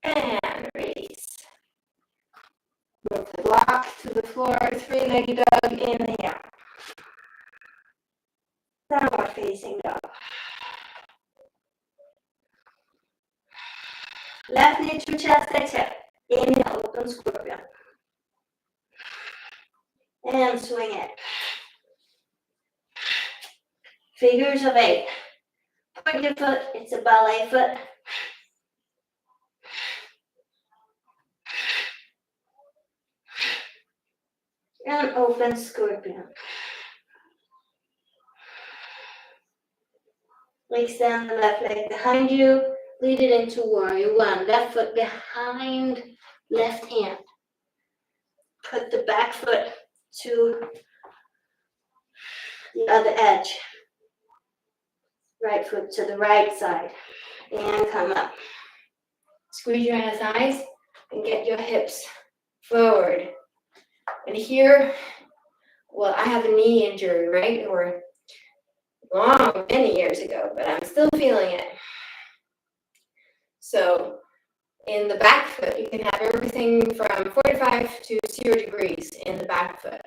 And release. Move the block to the floor, three-legged dog, inhale. Downward facing dog. Left knee to chest, exhale. Inhale, open scorpion. And swing it. Figures of 8. Point your foot, it's a ballet foot. And open scorpion. Extend the left leg behind you. Lead it into warrior one. Left foot behind left hand. Put the back foot to the other edge. Right foot to the right side. And come up. Squeeze your inner thighs and get your hips forward. And here, well, I have a knee injury, right? Or many years ago, but I'm still feeling it. So in the back foot, you can have everything from 45 to 0 degrees in the back foot.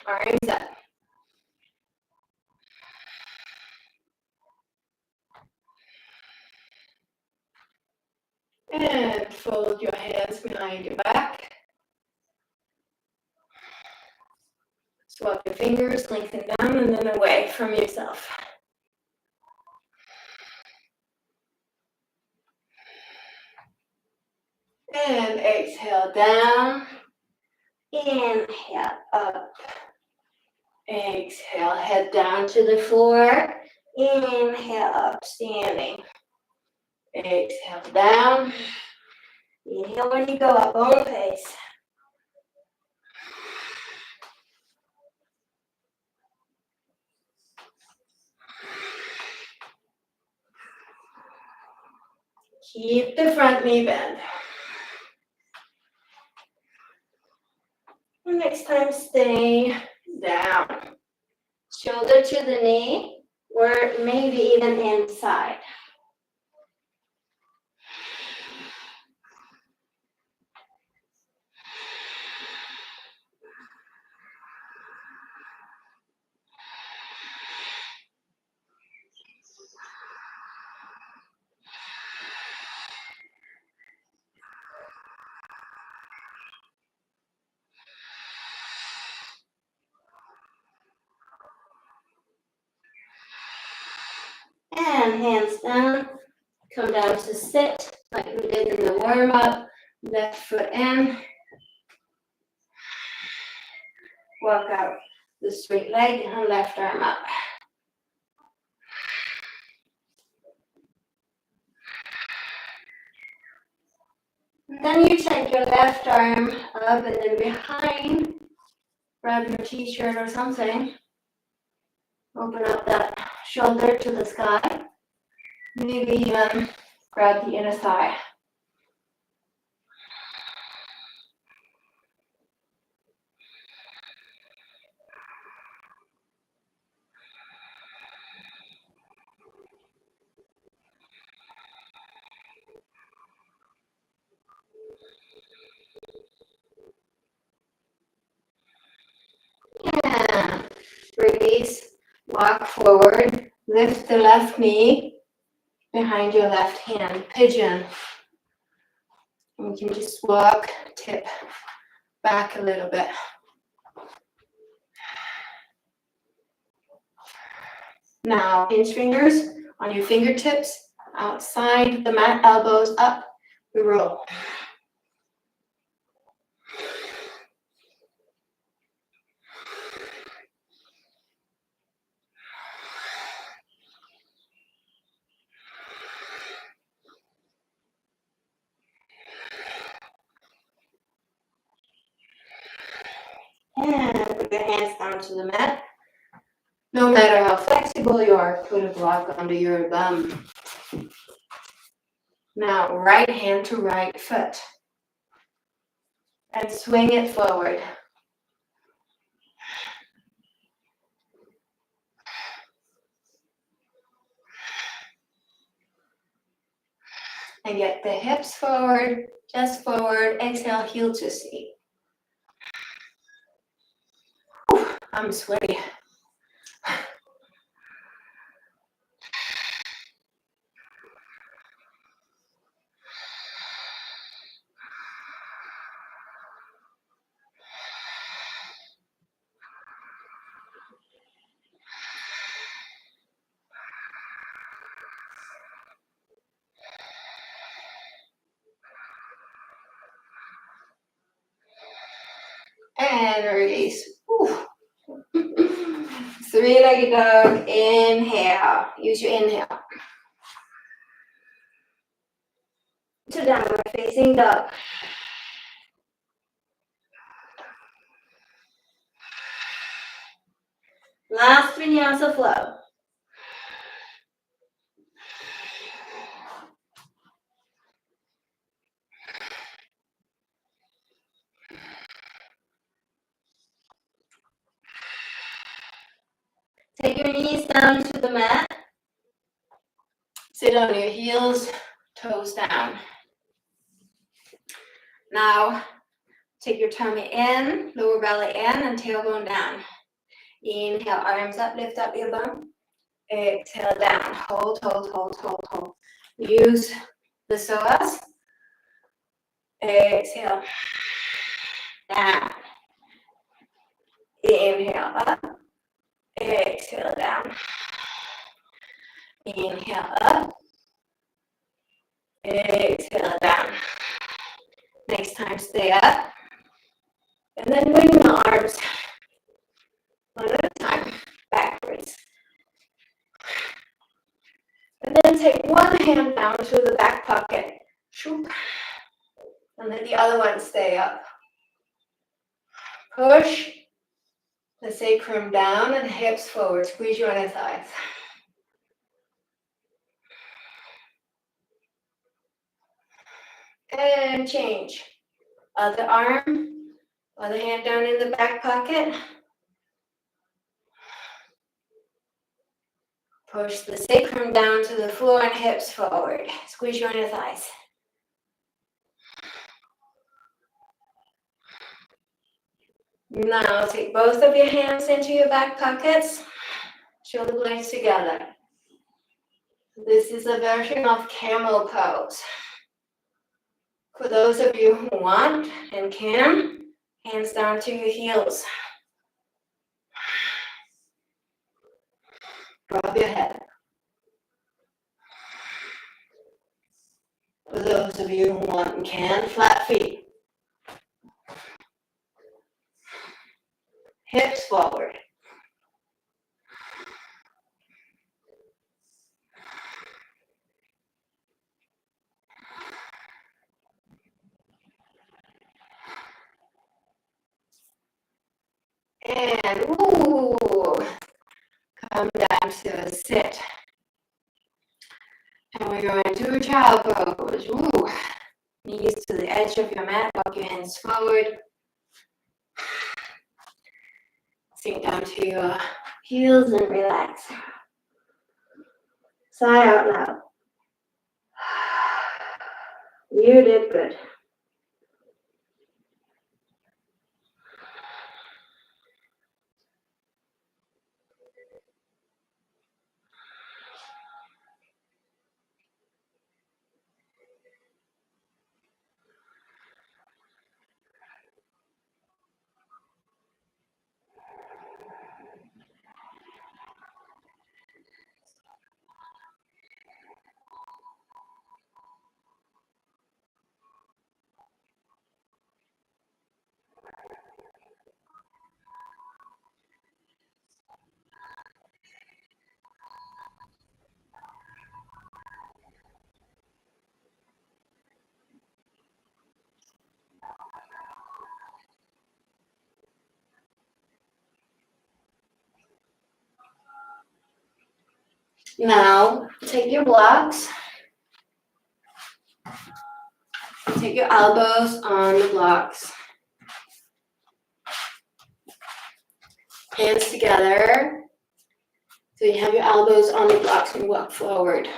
Arms up. And fold your hands behind your back. Swap your fingers, lengthen down and then away from yourself. And exhale down. Inhale up. Exhale, head down to the floor. Inhale up, standing. Exhale down. Inhale when you go up, own pace. Keep the front knee bent. And next time, stay down. Shoulder to the knee, or maybe even inside. And hands down, come down to sit, like we did in the warm-up. Left foot in. Walk out the straight leg and left arm up. And then you take your left arm up and then behind, grab your t-shirt or something. Open up that shoulder to the sky. Maybe even grab the inner thigh. And release, walk forward, lift the left knee behind your left hand, pigeon. And you can just walk, tip back a little bit. Now, pinch fingers on your fingertips, outside the mat, elbows up, we roll. down to the mat. No matter how flexible you are, put a block under your bum. Now, right hand to right foot. And swing it forward. And get the hips forward, just forward. Exhale, heel to seat. I'm sweaty. And release. Three-legged dog. Inhale. Use your inhale. To downward facing dog. Last Vinyasa flow. Take your knees down to the mat. Sit on your heels, toes down. Now, take your tummy in, lower belly in, and tailbone down. Inhale, arms up, lift up your bum. Exhale, down. Hold, hold, hold, hold, hold. Use the psoas. Exhale, down. Inhale, up. Exhale, down. Inhale, up. Exhale, down. Next time, stay up. And then bring the arms one at a time, backwards. And then take one hand down to the back pocket. And then the other one stay up. Push the sacrum down and hips forward. Squeeze your inner thighs. And change. Other arm, other hand down in the back pocket. Push the sacrum down to the floor and hips forward. Squeeze your inner thighs. Now take both of your hands into your back pockets. Shoulder blades together. This is a version of Camel pose. For those of you who want and can, hands down to your heels. Drop your head. For those of you who want and can, flat feet. Hips forward. And come down to a sit. And we're going to a child pose. Knees to the edge of your mat, walk your hands forward. Sink down to your heels and relax. Sigh out loud. You did good. Now, take your blocks. Take your elbows on the blocks. Hands together. So you have your elbows on the blocks and walk forward.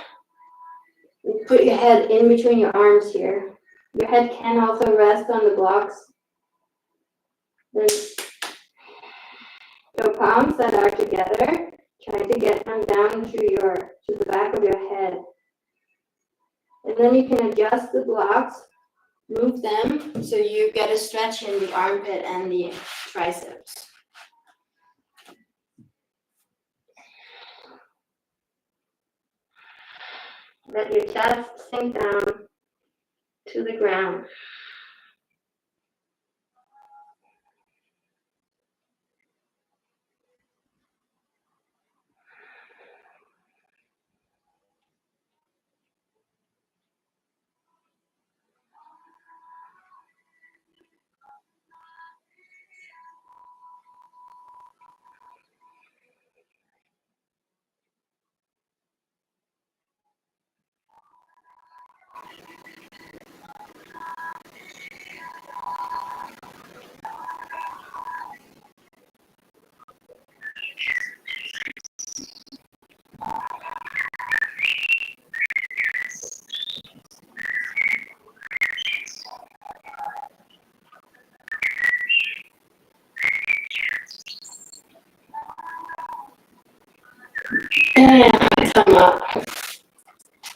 And put your head in between your arms here. Your head can also rest on the blocks. There's your palms that are together. Try to get them down to the back of your head. And then you can adjust the blocks, move them so you get a stretch in the armpit and the triceps. Let your chest sink down to the ground. And come up.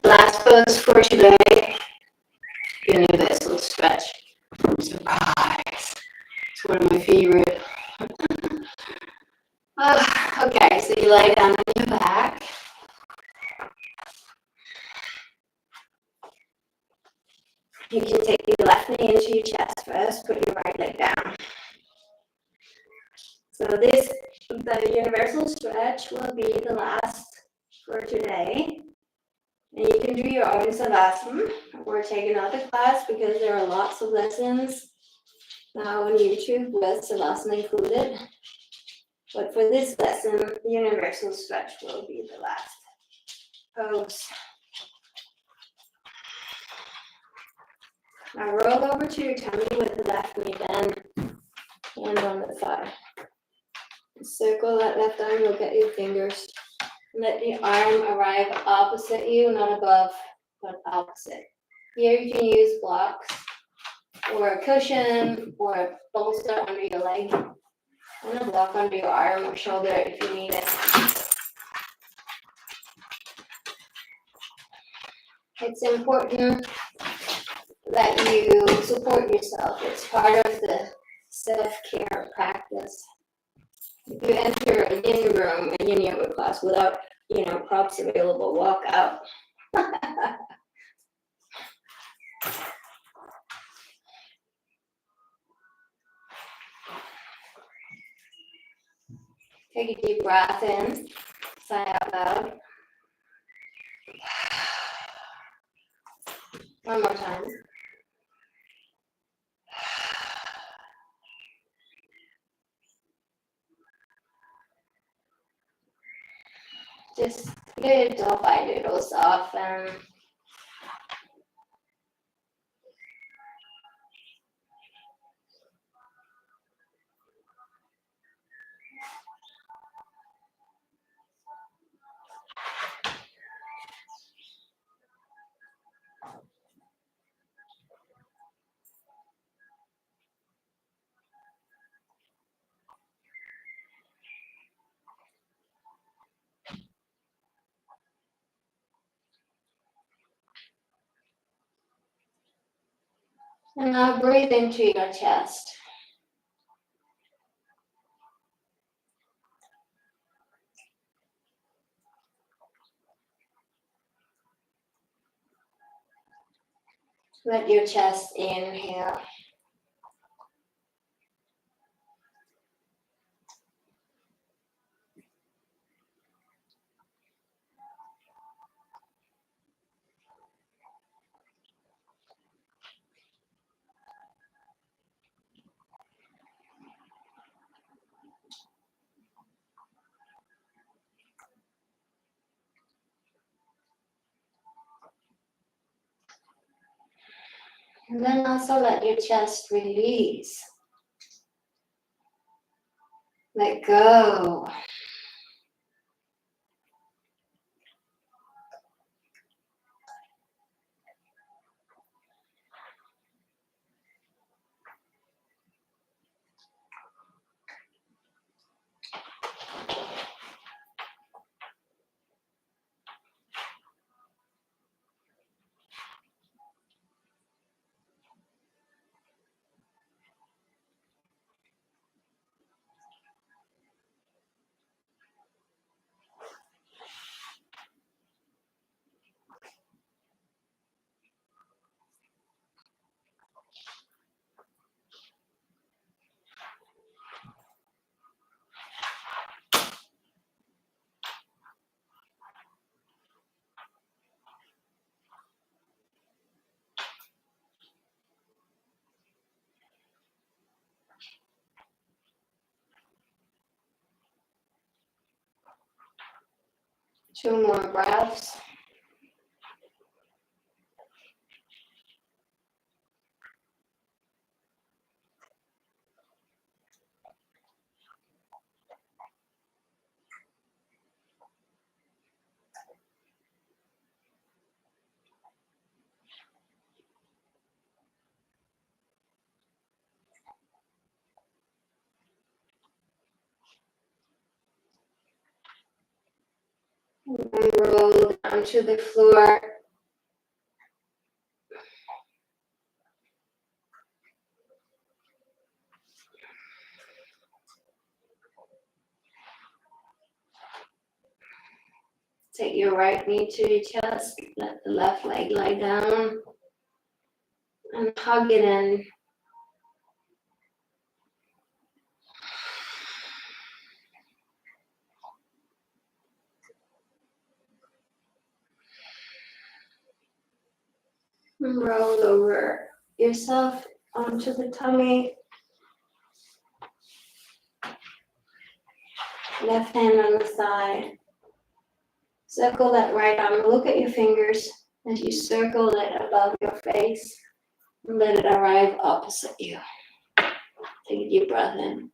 Last pose for today, universal stretch. Surprise! It's one of my favorite. Okay, so you lie down on your back. You can take your left knee into your chest first, put your right leg down. So the universal stretch will be the last for today. And you can do your own savasana or take another class because there are lots of lessons now on YouTube with savasana included. But for this lesson, the universal stretch will be the last pose. Now roll over to your tummy with the left knee bend, hand on the thigh. Circle that left arm, look at your fingers. Let the arm arrive opposite you, not above, but opposite. Here you can use blocks or a cushion or a bolster under your leg and a block under your arm or shoulder if you need it. It's important that you support yourself. It's part of the self-care practice. If you enter a yin room, a yin yoga class without, props available, walk out. Take a deep breath in, sigh out loud. One more time. Just little by little soften. And now breathe into your chest. Let your chest inhale. And then also let your chest release. Let go. Two more breaths. And roll down to the floor. Take your right knee to your chest. Let the left leg lie down. And hug it in. And roll over yourself onto the tummy. Left hand on the thigh. Circle that right arm. Look at your fingers as you circle it above your face. And let it arrive opposite you. Take a deep breath in.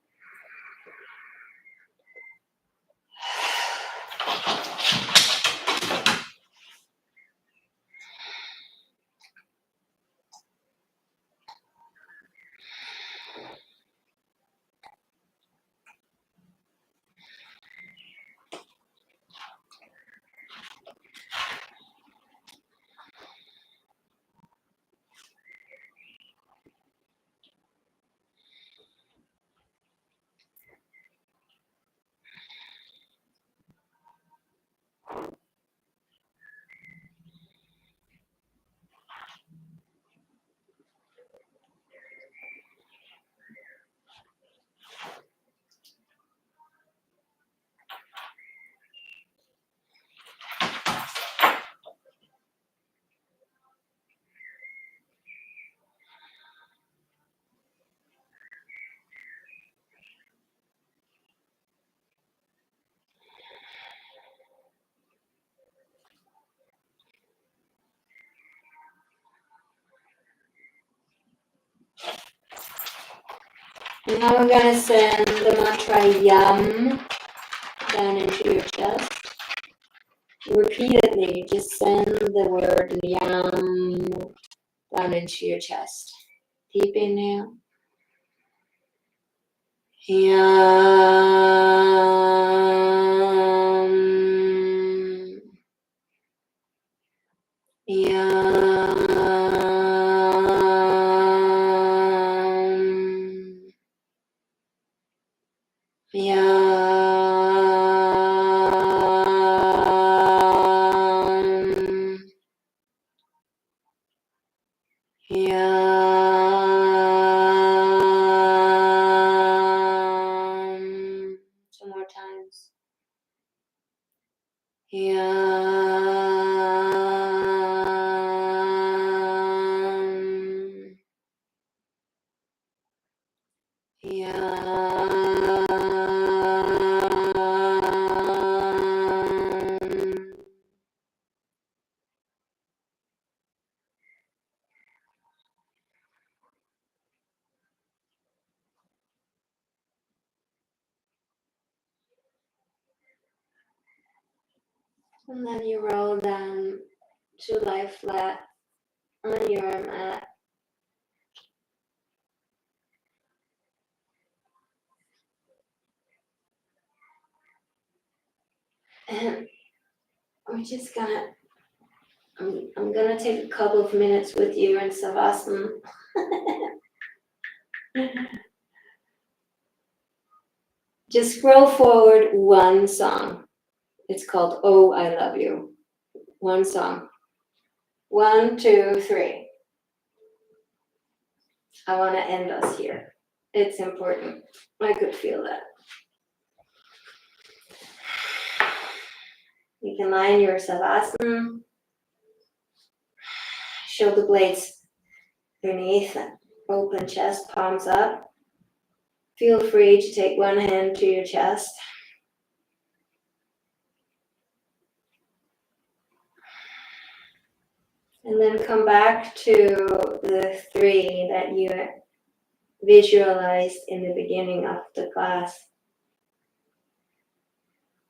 And now we're going to send the mantra Yam down into your chest. Repeatedly, just send the word Yam down into your chest. Deep inhale. Yam. Yam. Yam. Yam. Two more times. Yam. Yam. And then you roll down to lie flat on your mat. And we're just gonna, I'm gonna take a couple of minutes with you in savasana. Just scroll forward one song. It's called Oh, I Love You. One song. 1, 2, 3. I want to end us here. It's important. I could feel that. You can lie in your savasana. Shoulder blades beneath, open chest, palms up. Feel free to take one hand to your chest. And then come back to the 3 that you visualized in the beginning of the class.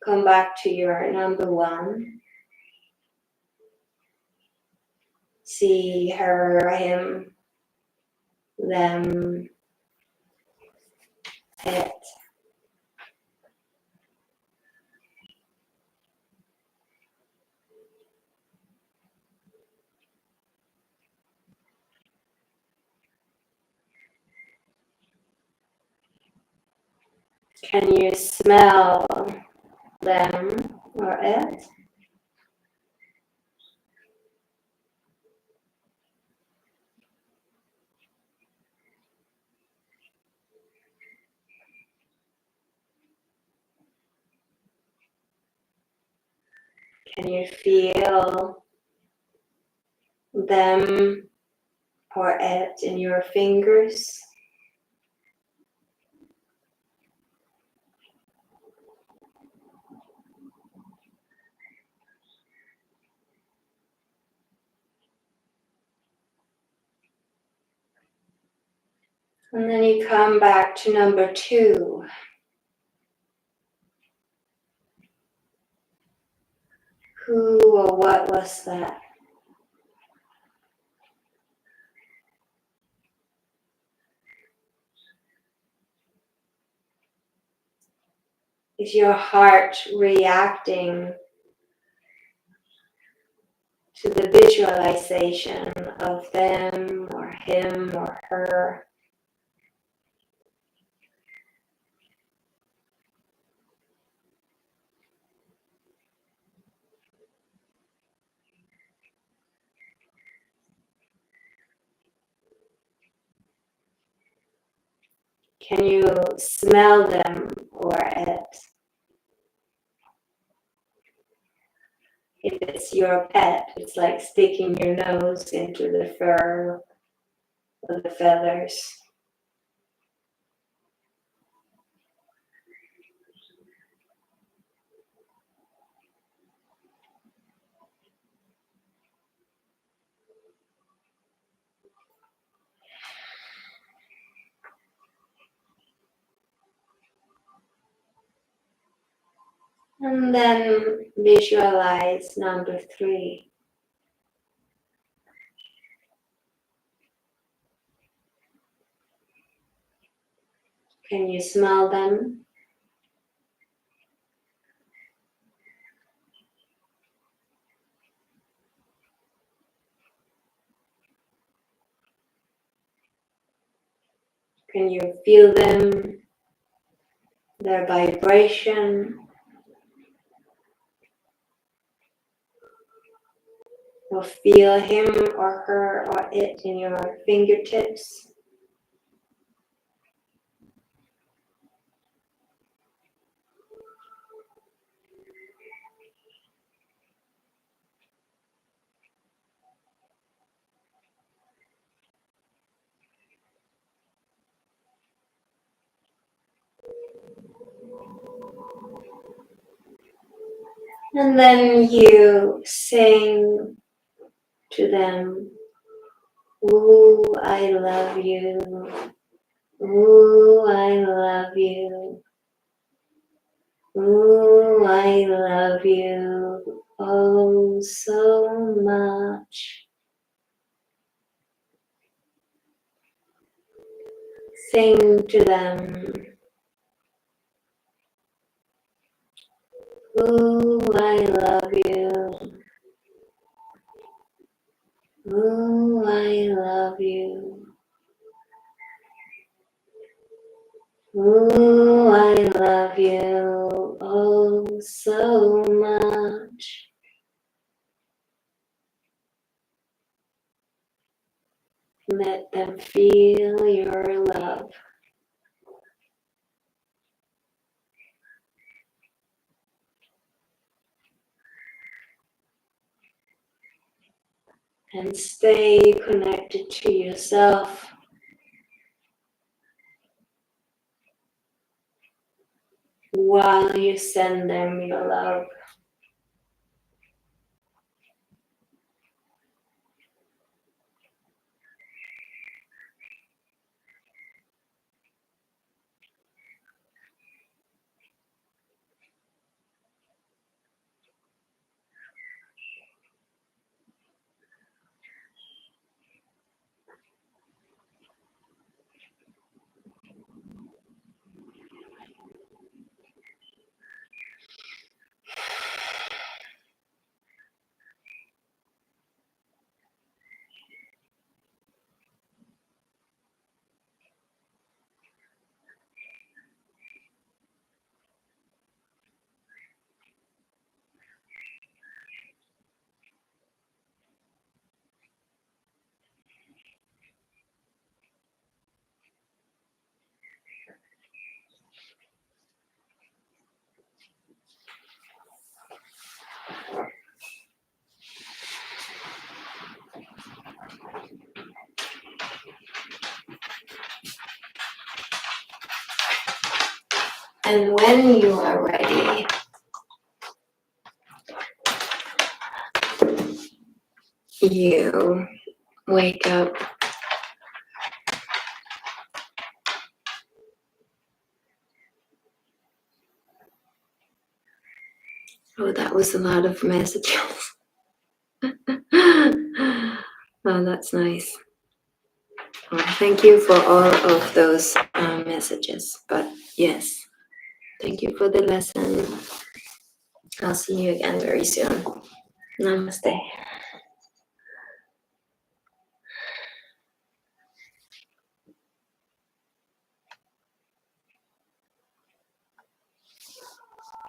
Come back to your number 1. See her, him, them, it. Can you smell them or it? Can you feel them or it in your fingers? And then you come back to number 2. Who or what was that? Is your heart reacting to the visualization of them or him or her? Can you smell them or it? If it's your pet, it's like sticking your nose into the fur or the feathers. And then visualize number 3. Can you smell them? Can you feel them, their vibration? Or feel him or her or it in your fingertips? And then you sing to them, ooh, I love you. Ooh, I love you. Ooh, I love you. Oh, oh so much. Sing to them. Ooh, I love you. Ooh, I love you. Ooh, I love you, oh so much. Let them feel your love. And stay connected to yourself. While you send them your love. And when you are ready, you wake up. Oh, that was a lot of messages. Oh, that's nice. Well, thank you for all of those messages. But yes, thank you for the lesson. I'll see you again very soon. Namaste.